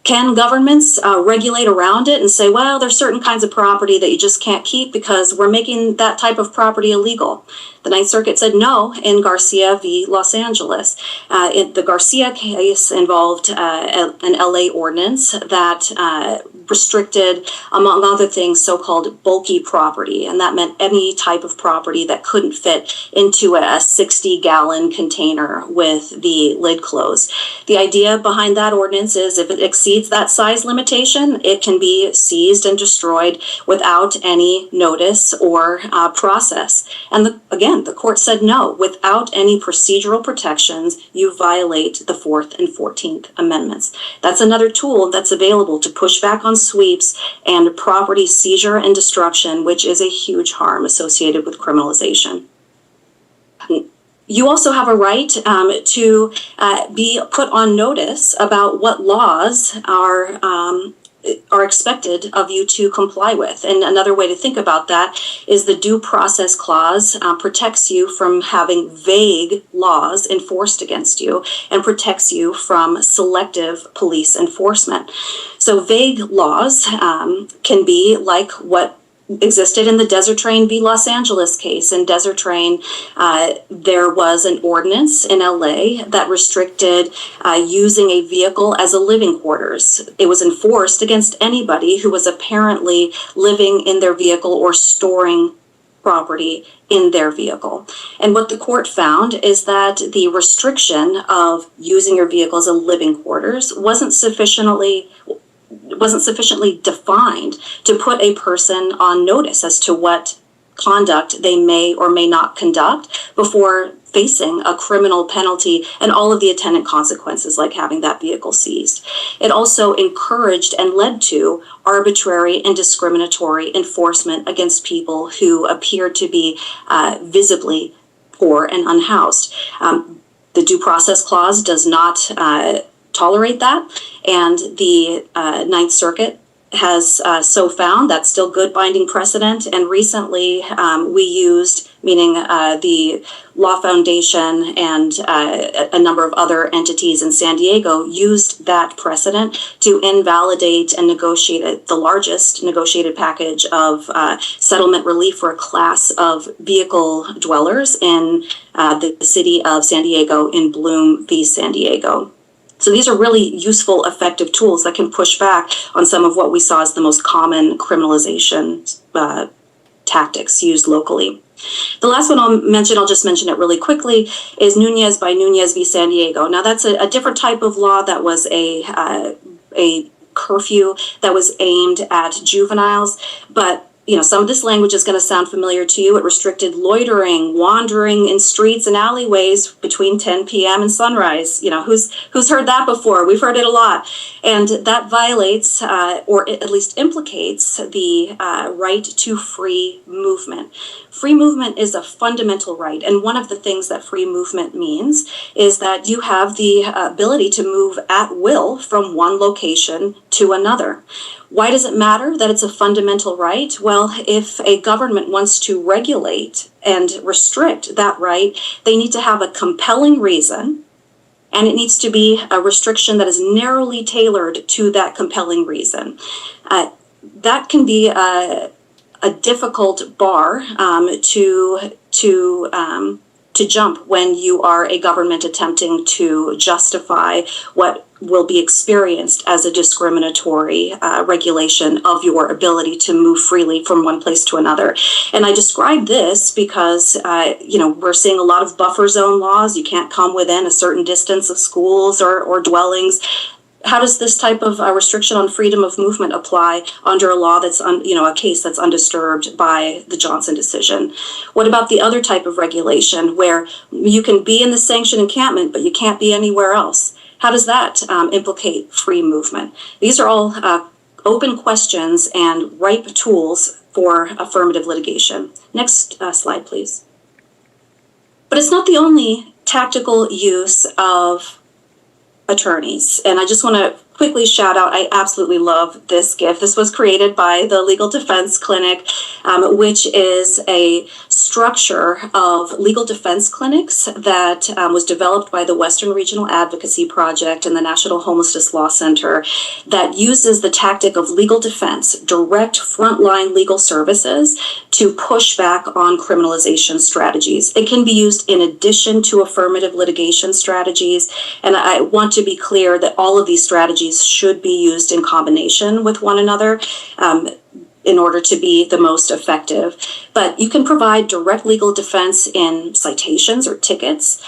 Can governments regulate around it and say, well, there's certain kinds of property that you just can't keep because we're making that type of property illegal? The Ninth Circuit said no in Garcia v. Los Angeles. The Garcia case involved an LA ordinance that restricted, among other things, so-called bulky property. And that meant any type of property that couldn't fit into a 60-gallon container with the lid closed. The idea behind that ordinance is if it exceeds that size limitation, it can be seized and destroyed without any notice or process. And again, the court said no. Without any procedural protections, you violate the 4th and 14th Amendments. That's another tool that's available to push back on sweeps and property seizure and destruction, which is a huge harm associated with criminalization. You also have a right to be put on notice about what laws are expected of you to comply with. And another way to think about that is the due process clause protects you from having vague laws enforced against you and protects you from selective police enforcement. So vague laws can be like what existed in the Desert Train v. Los Angeles case. In Desert Train, there was an ordinance in LA that restricted using a vehicle as a living quarters. It was enforced against anybody who was apparently living in their vehicle or storing property in their vehicle. And what the court found is that the restriction of using your vehicle as a living quarters wasn't sufficiently defined to put a person on notice as to what conduct they may or may not conduct before facing a criminal penalty and all of the attendant consequences like having that vehicle seized. It also encouraged and led to arbitrary and discriminatory enforcement against people who appeared to be visibly poor and unhoused. The due process clause does not tolerate that. And the Ninth Circuit has so found. That's still good binding precedent. And recently we used, meaning the Law Foundation and a number of other entities in San Diego used that precedent to invalidate and negotiate the largest negotiated package of settlement relief for a class of vehicle dwellers in the city of San Diego in Bloom v. San Diego. So these are really useful, effective tools that can push back on some of what we saw as the most common criminalization tactics used locally. The last one I'll just mention it really quickly, is Nunez by Nunez v. San Diego. Now that's a different type of law that was a curfew that was aimed at juveniles, but some of this language is going to sound familiar to you. It restricted loitering, wandering in streets and alleyways between 10 p.m. and sunrise. Who's heard that before? We've heard it a lot. And that violates, or at least implicates, the right to free movement. Free movement is a fundamental right. And one of the things that free movement means is that you have the ability to move at will from one location to another. Why does it matter that it's a fundamental right? Well, if a government wants to regulate and restrict that right, they need to have a compelling reason, and it needs to be a restriction that is narrowly tailored to that compelling reason. That can be a difficult bar to jump when you are a government attempting to justify what will be experienced as a discriminatory regulation of your ability to move freely from one place to another. And I describe this because, we're seeing a lot of buffer zone laws. You can't come within a certain distance of schools or dwellings. How does this type of restriction on freedom of movement apply under a law that's, a case that's undisturbed by the Johnson decision? What about the other type of regulation where you can be in the sanctioned encampment, but you can't be anywhere else? How does that implicate free movement? These are all open questions and ripe tools for affirmative litigation. Next slide, please. But it's not the only tactical use of attorneys. And I just want to quickly shout out, I absolutely love this gift. This was created by the Legal Defense Clinic, which is a structure of legal defense clinics that was developed by the Western Regional Advocacy Project and the National Homelessness Law Center that uses the tactic of legal defense, direct frontline legal services to push back on criminalization strategies. It can be used in addition to affirmative litigation strategies. And I want to be clear that all of these strategies should be used in combination with one another in order to be the most effective. But you can provide direct legal defense in citations or tickets.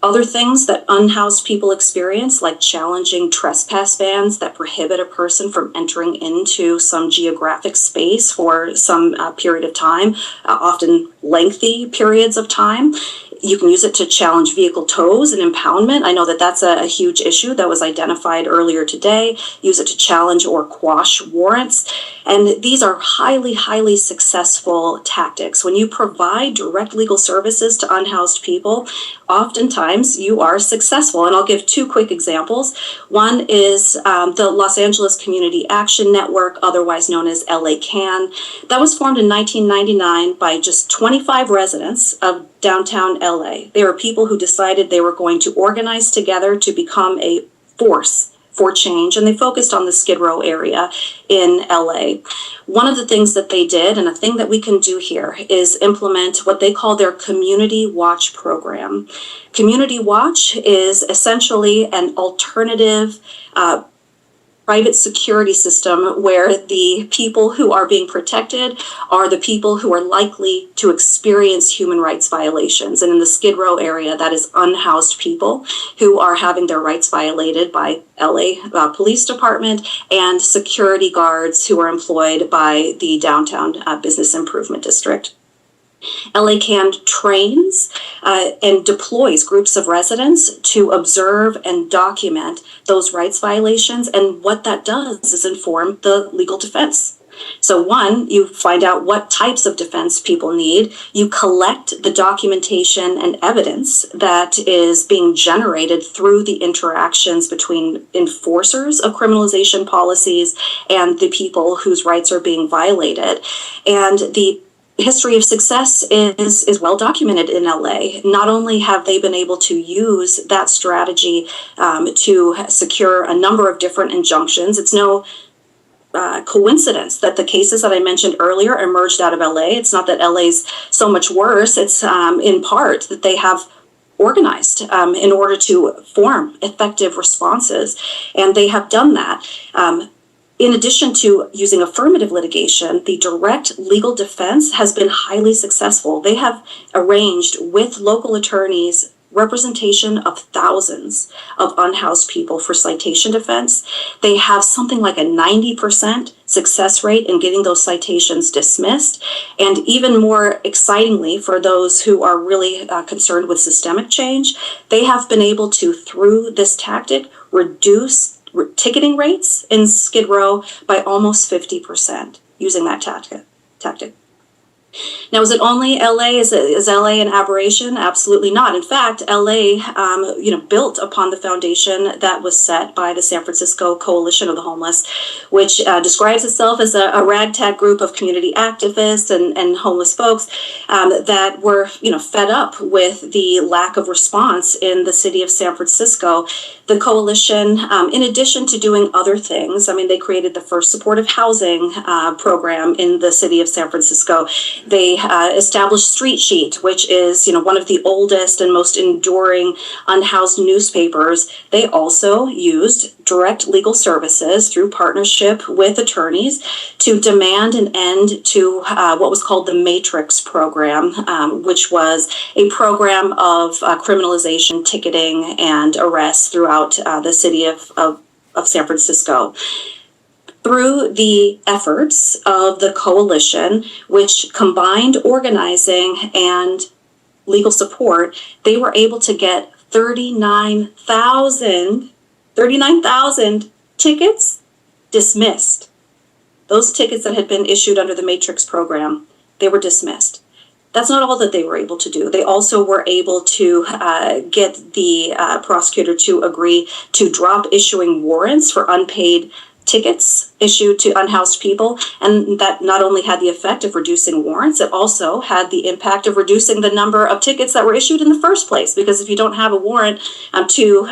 Other things that unhoused people experience, like challenging trespass bans that prohibit a person from entering into some geographic space for some period of time, often lengthy periods of time. You can use it to challenge vehicle tows and impoundment. I know that that's a huge issue that was identified earlier today. Use it to challenge or quash warrants. And these are highly, highly successful tactics. When you provide direct legal services to unhoused people, oftentimes you are successful. And I'll give two quick examples. One is the Los Angeles Community Action Network, otherwise known as LA CAN. That was formed in 1999 by just 25 residents of downtown LA. They were people who decided they were going to organize together to become a force for change, and they focused on the Skid Row area in LA. One of the things that they did, and a thing that we can do here, is implement what they call their Community Watch program. Community Watch is essentially an alternative private security system where the people who are being protected are the people who are likely to experience human rights violations. And in the Skid Row area, that is unhoused people who are having their rights violated by LA Police Department and security guards who are employed by the Downtown Business Improvement District. LA CAN trains and deploys groups of residents to observe and document those rights violations. And what that does is inform the legal defense. So one, you find out what types of defense people need. You collect the documentation and evidence that is being generated through the interactions between enforcers of criminalization policies and the people whose rights are being violated. And the history of success is well documented in LA. Not only have they been able to use that strategy to secure a number of different injunctions, it's no coincidence that the cases that I mentioned earlier emerged out of LA. It's not that LA's so much worse. It's in part that they have organized in order to form effective responses. And they have done that. In addition to using affirmative litigation, the direct legal defense has been highly successful. They have arranged with local attorneys representation of thousands of unhoused people for citation defense. They have something like a 90% success rate in getting those citations dismissed. And even more excitingly, for those who are really concerned with systemic change, they have been able to, through this tactic, reduce ticketing rates in Skid Row by almost 50% using that tactic. Now, is it only LA? Is LA an aberration? Absolutely not. In fact, LA, built upon the foundation that was set by the San Francisco Coalition of the Homeless, which describes itself as a ragtag group of community activists and homeless folks that were, fed up with the lack of response in the city of San Francisco. The coalition, in addition to doing other things, they created the first supportive housing program in the city of San Francisco. They established Street Sheet, which is, one of the oldest and most enduring unhoused newspapers. They also used direct legal services through partnership with attorneys to demand an end to what was called the Matrix program, which was a program of criminalization, ticketing, and arrests throughout the city of San Francisco. Through the efforts of the coalition, which combined organizing and legal support, they were able to get 39,000 tickets dismissed. Those tickets that had been issued under the Matrix program, they were dismissed. That's not all that they were able to do. They also were able to get the prosecutor to agree to drop issuing warrants for unpaid tickets issued to unhoused people, and that not only had the effect of reducing warrants, it also had the impact of reducing the number of tickets that were issued in the first place, because if you don't have a warrant to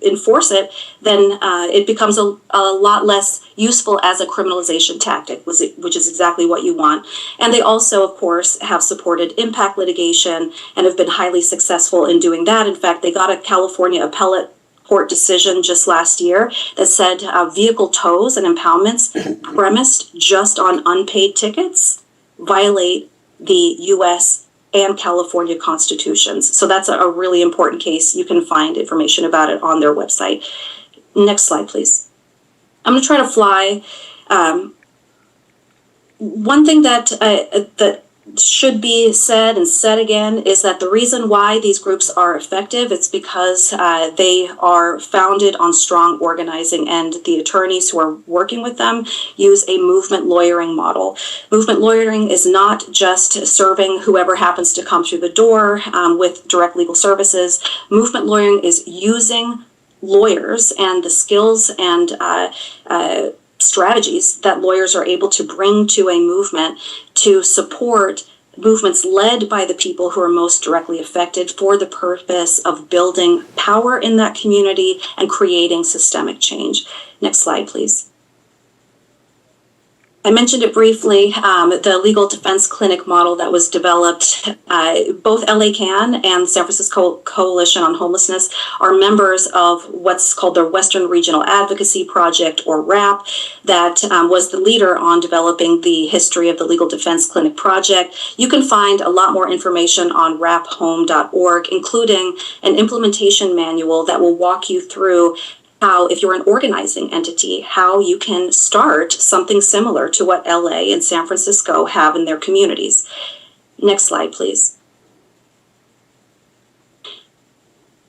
enforce it, then it becomes a lot less useful as a criminalization tactic, which is exactly what you want. And they also, of course, have supported impact litigation and have been highly successful in doing that. In fact, they got a California appellate court decision just last year that said vehicle tows and impoundments premised just on unpaid tickets violate the U.S. and California constitutions. So that's a really important case. You can find information about it on their website. Next slide, please. I'm going to try to fly. One thing that should be said and said again is that the reason why these groups are effective, it's because they are founded on strong organizing, and the attorneys who are working with them use a movement lawyering model. Movement lawyering is not just serving whoever happens to come through the door with direct legal services. Movement lawyering is using lawyers and the skills and strategies that lawyers are able to bring to a movement to support movements led by the people who are most directly affected for the purpose of building power in that community and creating systemic change. Next slide, please. I mentioned it briefly, the legal defense clinic model that was developed. Both LA CAN and San Francisco Coalition on Homelessness are members of what's called the Western Regional Advocacy Project, or WRAP, that was the leader on developing the history of the Legal Defense Clinic Project. You can find a lot more information on wraphome.org, including an implementation manual that will walk you through how, if you're an organizing entity, how you can start something similar to what LA and San Francisco have in their communities. Next slide, please.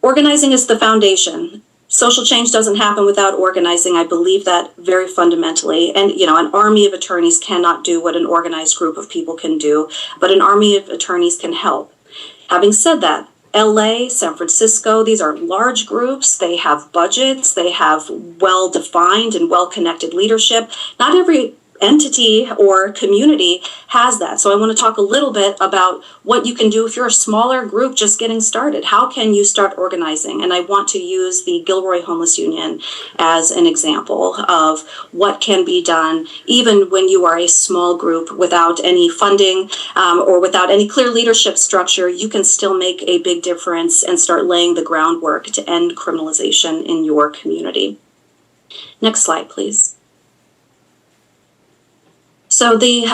Organizing is the foundation. social change doesn't happen without organizing. I believe that very fundamentally. And, an army of attorneys cannot do what an organized group of people can do, but an army of attorneys can help. Having said that, LA, San Francisco, these are large groups. They have budgets. They have well-defined and well-connected leadership. Not every entity or community has that. So I want to talk a little bit about what you can do if you're a smaller group just getting started. How can you start organizing? And I want to use the Gilroy Homeless Union as an example of what can be done even when you are a small group without any funding or without any clear leadership structure. You can still make a big difference and start laying the groundwork to end criminalization in your community. Next slide, please. So the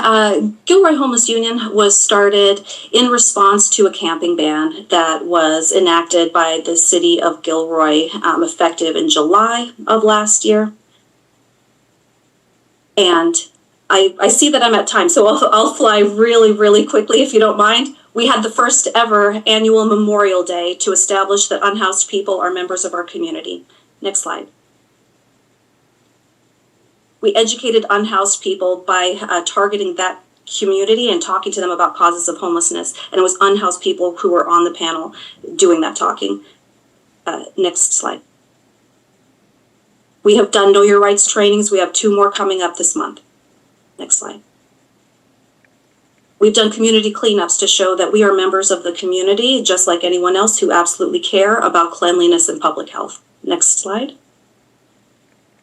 Gilroy Homeless Union was started in response to a camping ban that was enacted by the city of Gilroy, effective in July of last year. And I see that I'm at time, so I'll fly really, really quickly if you don't mind. We had the first ever annual Memorial Day to establish that unhoused people are members of our community. Next slide. We educated unhoused people by targeting that community and talking to them about causes of homelessness. And it was unhoused people who were on the panel doing that talking. Next slide. We have done Know Your Rights trainings. We have 2 more coming up this month. Next slide. We've done community cleanups to show that we are members of the community, just like anyone else who absolutely care about cleanliness and public health. Next slide.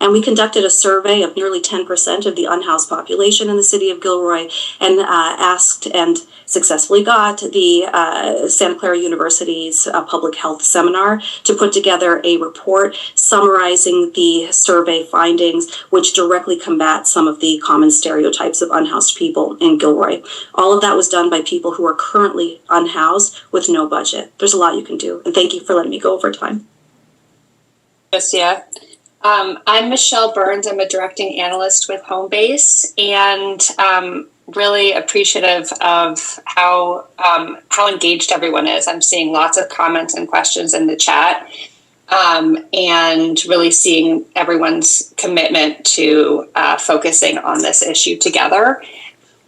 And we conducted a survey of nearly 10% of the unhoused population in the city of Gilroy and asked and successfully got the Santa Clara University's public health seminar to put together a report summarizing the survey findings, which directly combat some of the common stereotypes of unhoused people in Gilroy. All of that was done by people who are currently unhoused with no budget. There's a lot you can do. And thank you for letting me go over time. Tristia. I'm Michelle Burns. I'm a directing analyst with Homebase, and really appreciative of how engaged everyone is. I'm seeing lots of comments and questions in the chat, and really seeing everyone's commitment to focusing on this issue together.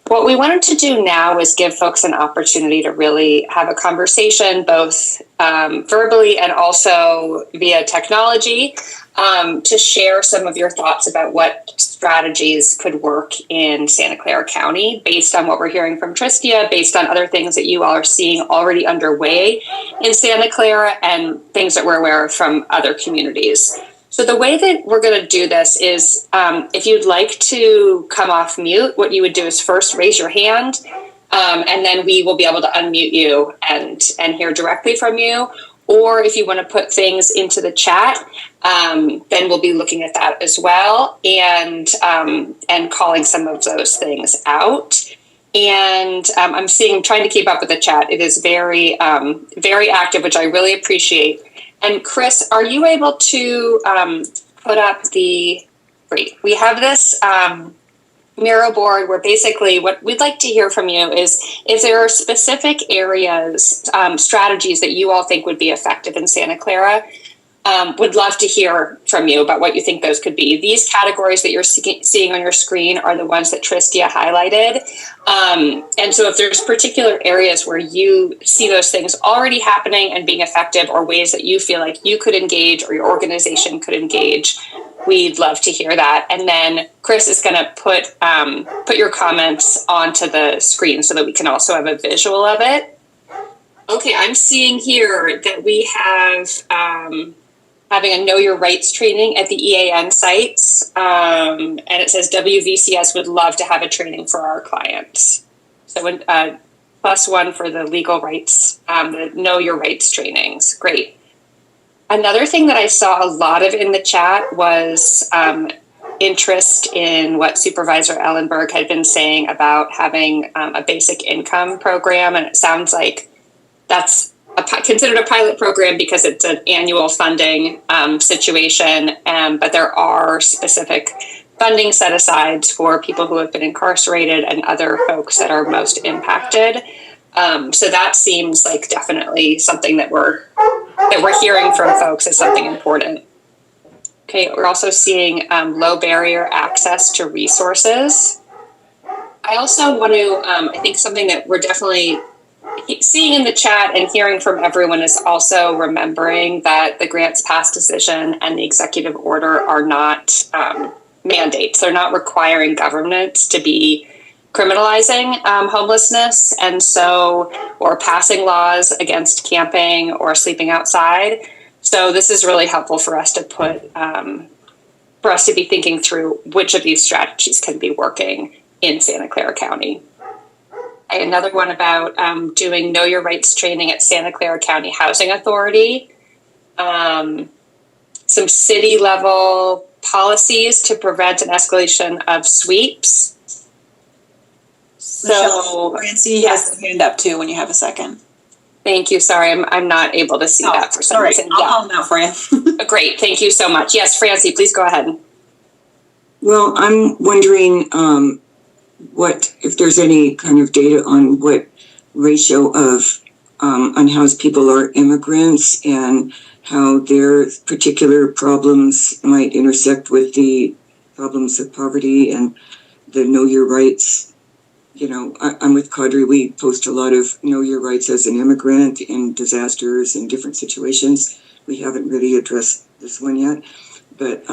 What we wanted to do now is give folks an opportunity to really have a conversation, both verbally and also via technology, to share some of your thoughts about what strategies could work in Santa Clara County based on what we're hearing from Tristia, based on other things that you all are seeing already underway in Santa Clara and things that we're aware of from other communities. So the way that we're going to do this is, if you'd like to come off mute, what you would do is first raise your hand, and then we will be able to unmute you and hear directly from you. Or if you want to put things into the chat, then we'll be looking at that as well and calling some of those things out. And I'm trying to keep up with the chat. It is very, very active, which I really appreciate. And Chris, are you able to put up great. We have this Miro board where basically what we'd like to hear from you is if there are specific areas, strategies that you all think would be effective in Santa Clara. Would love to hear from you about what you think those could be. These categories that you're seeing on your screen are the ones that Tristia highlighted. And so if there's particular areas where you see those things already happening and being effective, or ways that you feel like you could engage or your organization could engage, we'd love to hear that. And then Chris is going to put your comments onto the screen so that we can also have a visual of it. Okay, I'm seeing here that we have having a Know Your Rights training at the EAN sites. And it says WVCS would love to have a training for our clients. So +1 for the legal rights, the Know Your Rights trainings. Great. Another thing that I saw a lot of in the chat was interest in what Supervisor Ellenberg had been saying about having a basic income program. And it sounds like that's considered a pilot program because it's an annual funding situation, but there are specific funding set asides for people who have been incarcerated and other folks that are most impacted. So that seems like definitely something that we're hearing from folks as something important. Okay, we're also seeing low barrier access to resources. I also want to, I think something that we're definitely seeing in the chat and hearing from everyone is also remembering that the grants pass decision and the executive order are not mandates. They're not requiring governments to be criminalizing homelessness, and so, or passing laws against camping or sleeping outside. So this is really helpful for us to put, for us to be thinking through which of these strategies can be working in Santa Clara County. Another one about doing Know Your Rights training at Santa Clara County Housing Authority. Some city level policies to prevent an escalation of sweeps. So, Francie has her hand up too when you have a second. Thank you. Sorry, I'm not able to see that for some reason. I'll call them out for you. Great. Thank you so much. Yes, Francie, please go ahead. Well, I'm wondering what, if there's any kind of data on what ratio of unhoused people are immigrants and how their particular problems might intersect with the problems of poverty and the Know Your Rights. You know, I'm with Cadre. We post a lot of Know Your Rights as an immigrant in disasters and different situations. We haven't really addressed this one yet, but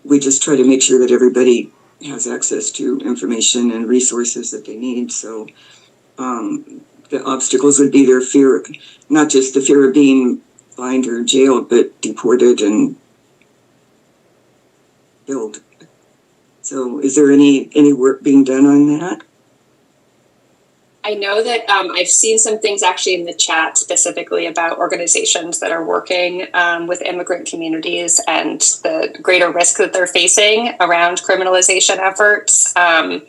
we just try to make sure that everybody has access to information and resources that they need. So the obstacles would be their fear, not just the fear of being fined or jailed, but deported and killed. So is there any work being done on that? I know that I've seen some things actually in the chat specifically about organizations that are working with immigrant communities and the greater risk that they're facing around criminalization efforts. I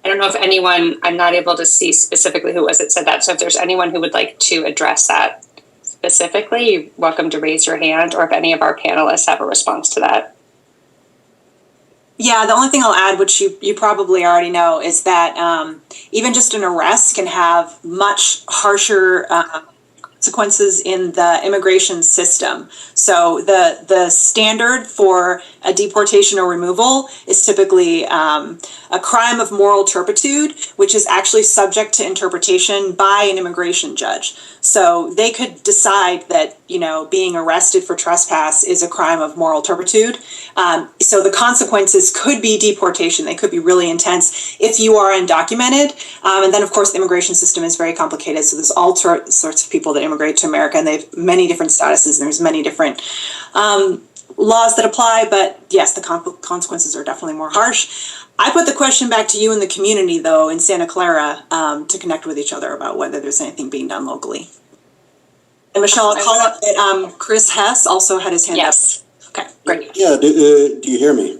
don't know if anyone, I'm not able to see specifically who was it said that. So if there's anyone who would like to address that specifically, you're welcome to raise your hand, or if any of our panelists have a response to that. Yeah, the only thing I'll add, which you probably already know, is that even just an arrest can have much harsher consequences in the immigration system. So the standard for a deportation or removal is typically a crime of moral turpitude, which is actually subject to interpretation by an immigration judge. So they could decide that, you know, being arrested for trespass is a crime of moral turpitude. So the consequences could be deportation. They could be really intense if you are undocumented. And then, of course, the immigration system is very complicated. So there's all sorts of people that immigrate to America, and they have many different statuses, and there's many different laws that apply. But yes, the consequences are definitely more harsh. I put the question back to you in the community, though, in Santa Clara, to connect with each other about whether there's anything being done locally. And Michelle, I'll call up that Chris Hess also had his hand up. Yes. Okay, great. Yeah, do you hear me?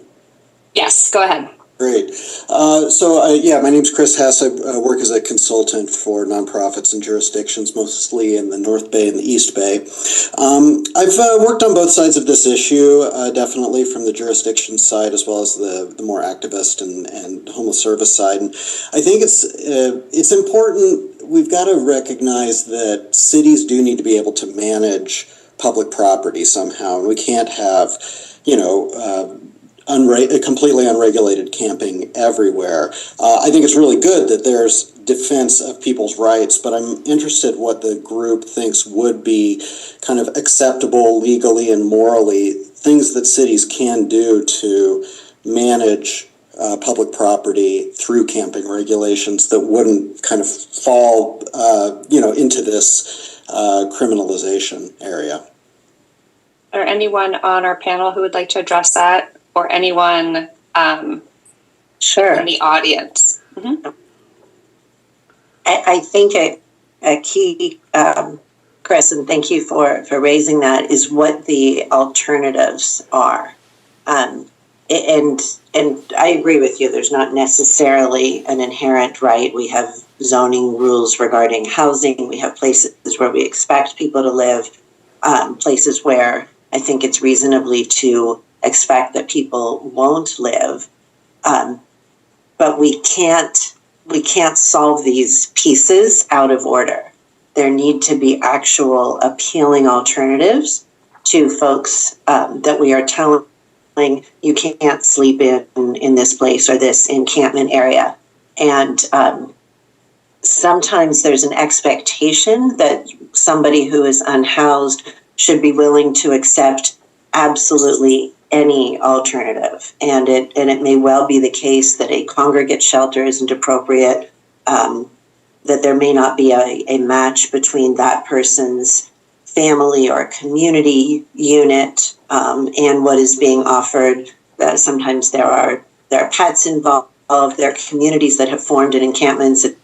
Yes, go ahead. Great. My name's Chris Hess. I work as a consultant for nonprofits and jurisdictions, mostly in the North Bay and the East Bay. I've worked on both sides of this issue, definitely from the jurisdiction side as well as the more activist and homeless service side. And I think it's important. We've got to recognize that cities do need to be able to manage public property somehow, and we can't have, completely unregulated camping everywhere. I think it's really good that there's defense of people's rights, but I'm interested what the group thinks would be kind of acceptable legally and morally, things that cities can do to manage public property through camping regulations that wouldn't kind of fall, into this criminalization area. Or anyone on our panel who would like to address that, or anyone Sure. in the audience? Mm-hmm. I think a key, Chris, and thank you for raising that, is what the alternatives are. And I agree with you, there's not necessarily an inherent right. We have zoning rules regarding housing. We have places where we expect people to live, places where I think it's reasonably to expect that people won't live. But we can't solve these pieces out of order. There need to be actual appealing alternatives to folks that we are telling you can't sleep in this place or this encampment area. And sometimes there's an expectation that somebody who is unhoused should be willing to accept absolutely any alternative. And it may well be the case that a congregate shelter isn't appropriate, that there may not be a match between that person's family or community unit and what is being offered. Sometimes there are pets involved. There are communities that have formed in encampments that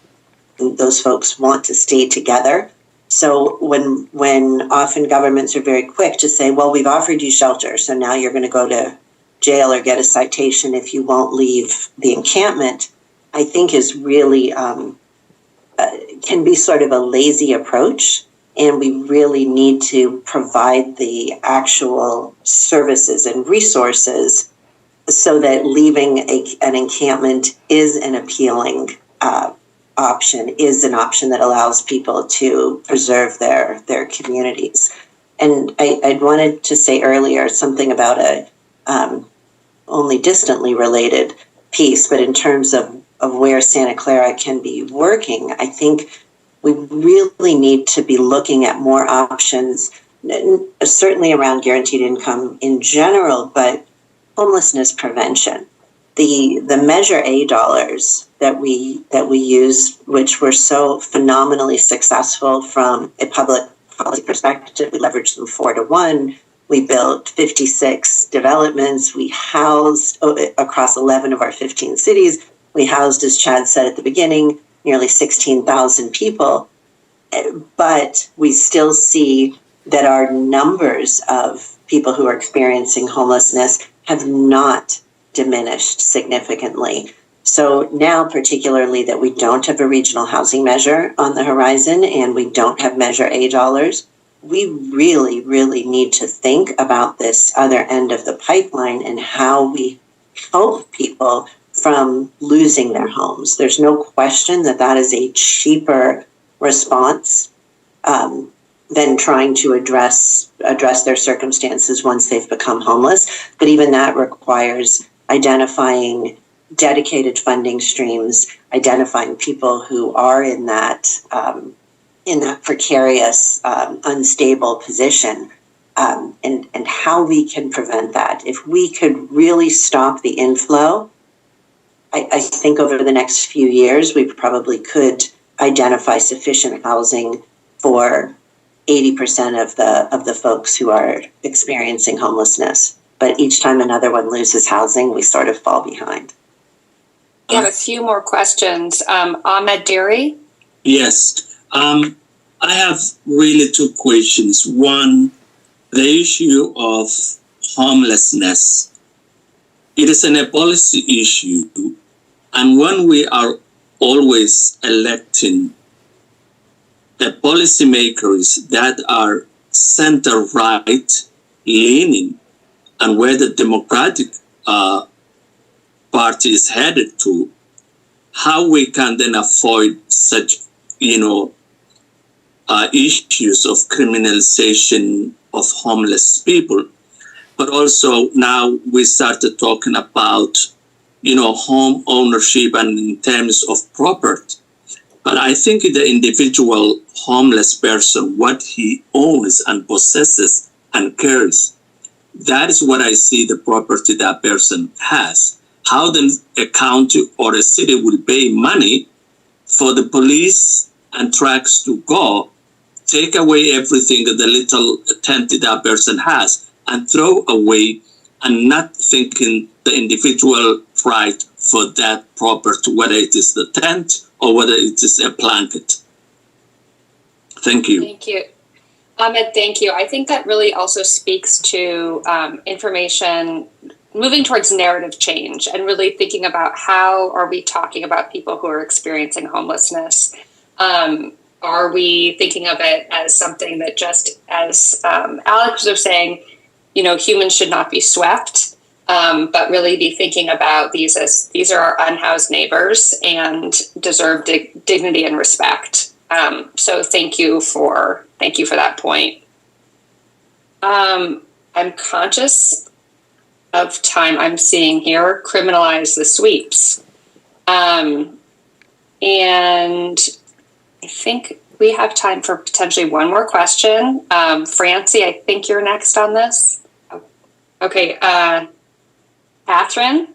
those folks want to stay together. So when often governments are very quick to say, well, we've offered you shelter, so now you're going to go to jail or get a citation if you won't leave the encampment, I think is really can be sort of a lazy approach. And we really need to provide the actual services and resources so that leaving an encampment is an appealing option, is an option that allows people to preserve their communities. And I wanted to say earlier something about a only distantly related piece, but in terms of where Santa Clara can be working, I think we really need to be looking at more options, certainly around guaranteed income in general, but homelessness prevention. The Measure A dollars that we use, which were so phenomenally successful from a public policy perspective, we leveraged them 4-to-1. We built 56 developments. We housed across 11 of our 15 cities. We housed, as Chad said at the beginning, nearly 16,000 people. But we still see that our numbers of people who are experiencing homelessness have not diminished significantly. So now, particularly that we don't have a regional housing measure on the horizon and we don't have Measure A dollars, we really, really need to think about this other end of the pipeline and how we help people from losing their homes. There's no question that that is a cheaper response than trying to address their circumstances once they've become homeless. But even that requires identifying dedicated funding streams, identifying people who are in that precarious, unstable position, and how we can prevent that. If we could really stop the inflow, I think over the next few years, we probably could identify sufficient housing for 80% of the folks who are experiencing homelessness. But each time another one loses housing, we sort of fall behind. We have a few more questions. Ahmed Derry? Yes. I have really two questions. One, the issue of homelessness. It is a policy issue. And when we are always electing the policymakers that are center-right leaning and where the Democratic Party is headed to, how we can then avoid such, issues of criminalization of homeless people. But also now we started talking about, home ownership and in terms of property. But I think the individual homeless person, what he owns and possesses and carries, that is what I see the property that person has. How then a county or a city will pay money for the police and trucks to go, take away everything, the little tent that person has, and throw away and not thinking the individual right for that property, whether it is the tent or whether it is a blanket. Thank you. Thank you. Ahmed, thank you. I think that really also speaks to information, moving towards narrative change and really thinking about how are we talking about people who are experiencing homelessness. Are we thinking of it as something that just, as Alex was saying, humans should not be swept, but really be thinking about these as these are our unhoused neighbors and deserve dignity and respect. So thank you for that point. I'm conscious of time I'm seeing here, criminalize the sweeps. And I think we have time for potentially one more question. Francie, I think you're next on this. Okay, Catherine?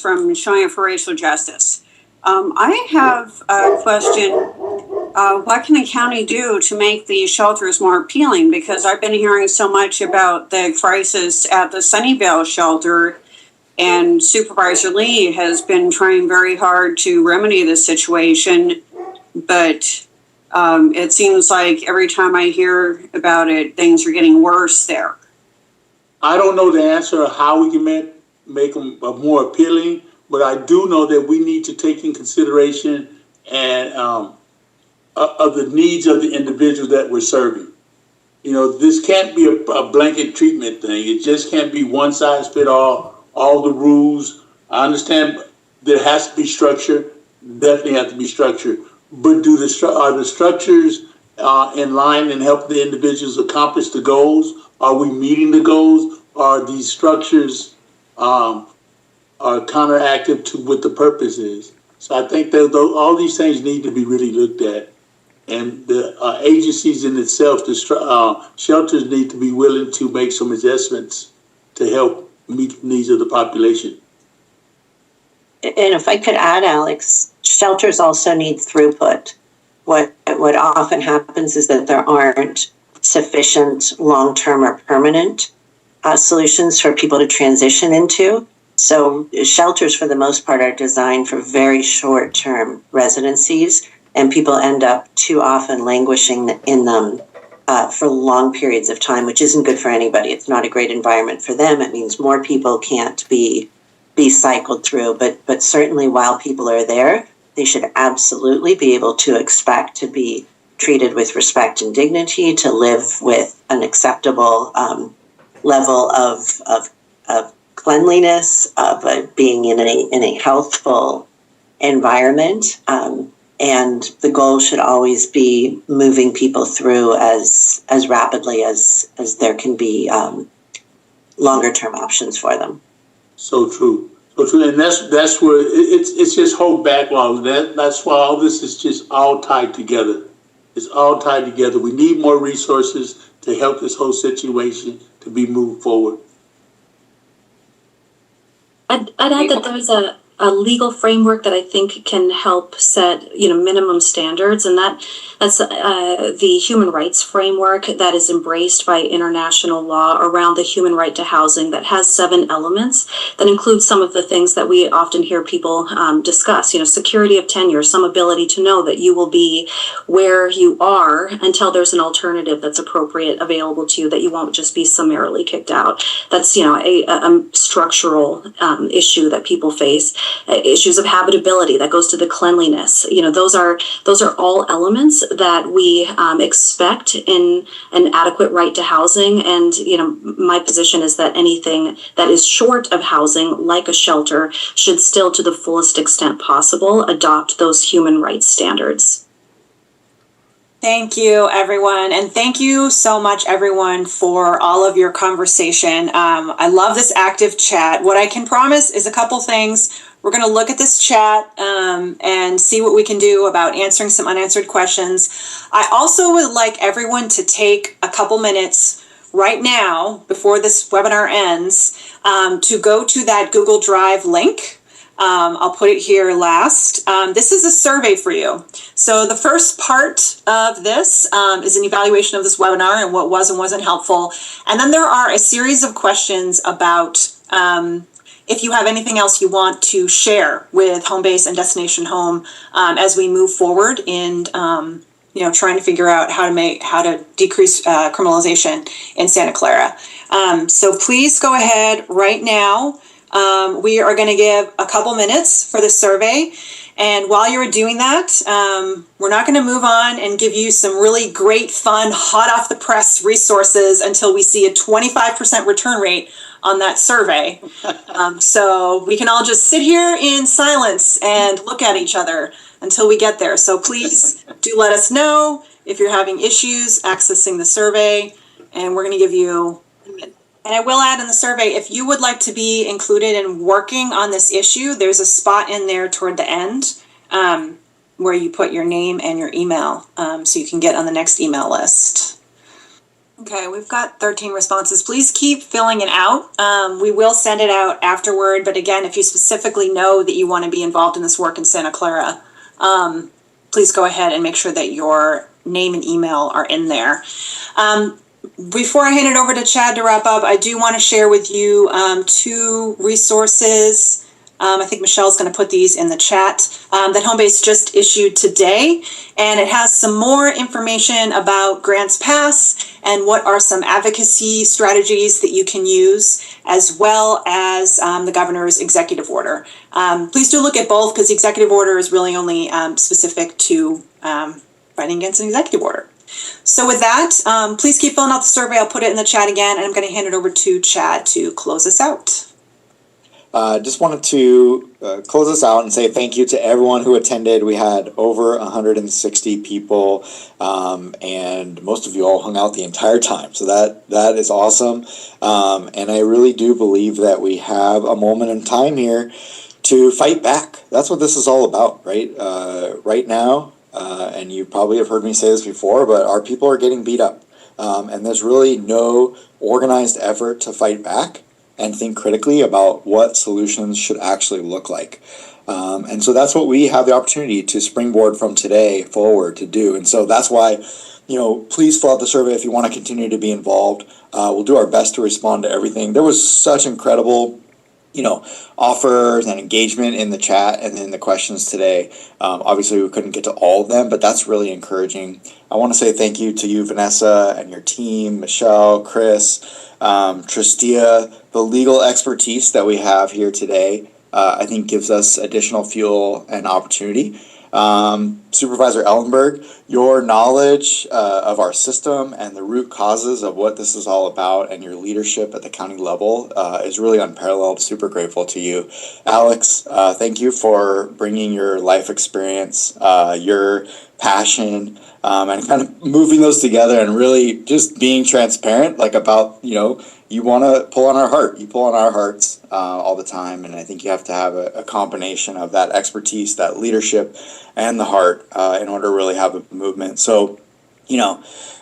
From Showing for Racial Justice. I have a question. What can the county do to make the shelters more appealing? Because I've been hearing so much about the crisis at the Sunnyvale shelter, and Supervisor Lee has been trying very hard to remedy the situation, but it seems like every time I hear about it, things are getting worse there. I don't know the answer of how we can make them more appealing, but I do know that we need to take in consideration and of the needs of the individual that we're serving. You know, this can't be a blanket treatment thing. It just can't be one size fit all the rules. I understand there has to be structure, definitely have to be structure, but are the structures in line and help the individuals accomplish the goals? Are we meeting the goals? Are these structures are counteractive to what the purpose is? So I think that all these things need to be really looked at. And the agencies in itself, the shelters need to be willing to make some adjustments to help meet the needs of the population. And if I could add, Alex, shelters also need throughput. What often happens is that there aren't sufficient long-term or permanent solutions for people to transition into. So shelters, for the most part, are designed for very short-term residencies, and people end up too often languishing in them for long periods of time, which isn't good for anybody. It's not a great environment for them. It means more people can't be cycled through, but certainly while people are there, they should absolutely be able to expect to be treated with respect and dignity, to live with an acceptable level of cleanliness, of being in a healthful environment. And the goal should always be moving people through as rapidly as there can be longer term options for them. So true. So true. And that's where it's just whole backlog. That's why all this is just all tied together. It's all tied together. We need more resources to help this whole situation to be moved forward. I'd add that there's a legal framework that I think can help set, minimum standards, and that's the human rights framework that is embraced by international law around the human right to housing, that has 7 elements that include some of the things that we often hear people discuss, security of tenure, some ability to know that you will be where you are until there's an alternative that's appropriate available to you, that you won't just be summarily kicked out. That's, a structural issue that people face. Issues of habitability, that goes to the cleanliness. Those are all elements that we expect in an adequate right to housing. And my position is that anything that is short of housing, like a shelter, should still, to the fullest extent possible, adopt those human rights standards. Thank you, everyone. And thank you so much, everyone, for all of your conversation. I love this active chat. What I can promise is a couple things. We're going to look at this chat and see what we can do about answering some unanswered questions. I also would like everyone to take a couple minutes right now, before this webinar ends, to go to that Google Drive link. I'll put it here last. This is a survey for you. So the first part of this is an evaluation of this webinar and what was and wasn't helpful. And then there are a series of questions about if you have anything else you want to share with Homebase and Destination Home as we move forward in trying to figure out how to decrease criminalization in Santa Clara. So please go ahead right now. We are going to give a couple minutes for the survey. And while you're doing that, we're not going to move on and give you some really great, fun, hot off the press resources until we see a 25% return rate on that survey. So we can all just sit here in silence and look at each other until we get there. So please do let us know if you're having issues accessing the survey. And we're going to give you And I will add in the survey, if you would like to be included in working on this issue, there's a spot in there toward the end where you put your name and your email so you can get on the next email list. Okay, we've got 13 responses. Please keep filling it out. We will send it out afterward. But again, if you specifically know that you want to be involved in this work in Santa Clara, please go ahead and make sure that your name and email are in there. Before I hand it over to Chad to wrap up, I do want to share with you 2 resources. I think Michelle's going to put these in the chat that Homebase just issued today. And it has some more information about Grants Pass and what are some advocacy strategies that you can use, as well as the governor's executive order. Please do look at both, because the executive order is really only specific to fighting against an executive order. So with that, please keep filling out the survey. I'll put it in the chat again, and I'm going to hand it over to Chad to close us out. Just wanted to close us out and say thank you to everyone who attended. We had over 160 people, and most of you all hung out the entire time. So that is awesome. And I really do believe that we have a moment in time here to fight back. That's what this is all about, right? Right now, and you probably have heard me say this before, but our people are getting beat up. And there's really no organized effort to fight back and think critically about what solutions should actually look like. And so that's what we have the opportunity to springboard from today forward to do. And so that's why, please fill out the survey if you want to continue to be involved. We'll do our best to respond to everything. There was such incredible, offers and engagement in the chat and in the questions today. Obviously, we couldn't get to all of them, but that's really encouraging. I want to say thank you to you, Vanessa, and your team, Michelle, Chris, Tristia. The legal expertise that we have here today, I think, gives us additional fuel and opportunity. Supervisor Ellenberg, your knowledge of our system and the root causes of what this is all about, and your leadership at the county level is really unparalleled. Super grateful to you. Alex, thank you for bringing your life experience, your passion, and kind of moving those together and really just being transparent, about, you want to pull on our heart. You pull on our hearts all the time, and I think you have to have a combination of that expertise, that leadership, and the heart in order to really have a movement. So,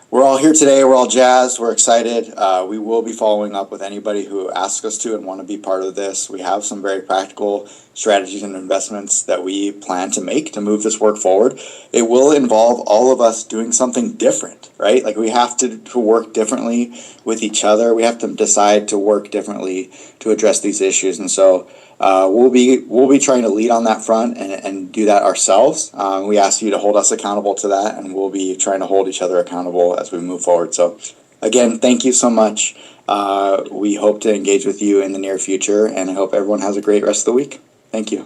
we're all here today. We're all jazzed. We're excited. We will be following up with anybody who asks us to and want to be part of this. We have some very practical strategies and investments that we plan to make to move this work forward. It will involve all of us doing something different, right? We have to work differently with each other. We have to decide to work differently to address these issues. And so we'll be trying to lead on that front and do that ourselves. We ask you to hold us accountable to that, and we'll be trying to hold each other accountable as we move forward. So again, thank you so much. We hope to engage with you in the near future, and I hope everyone has a great rest of the week. Thank you.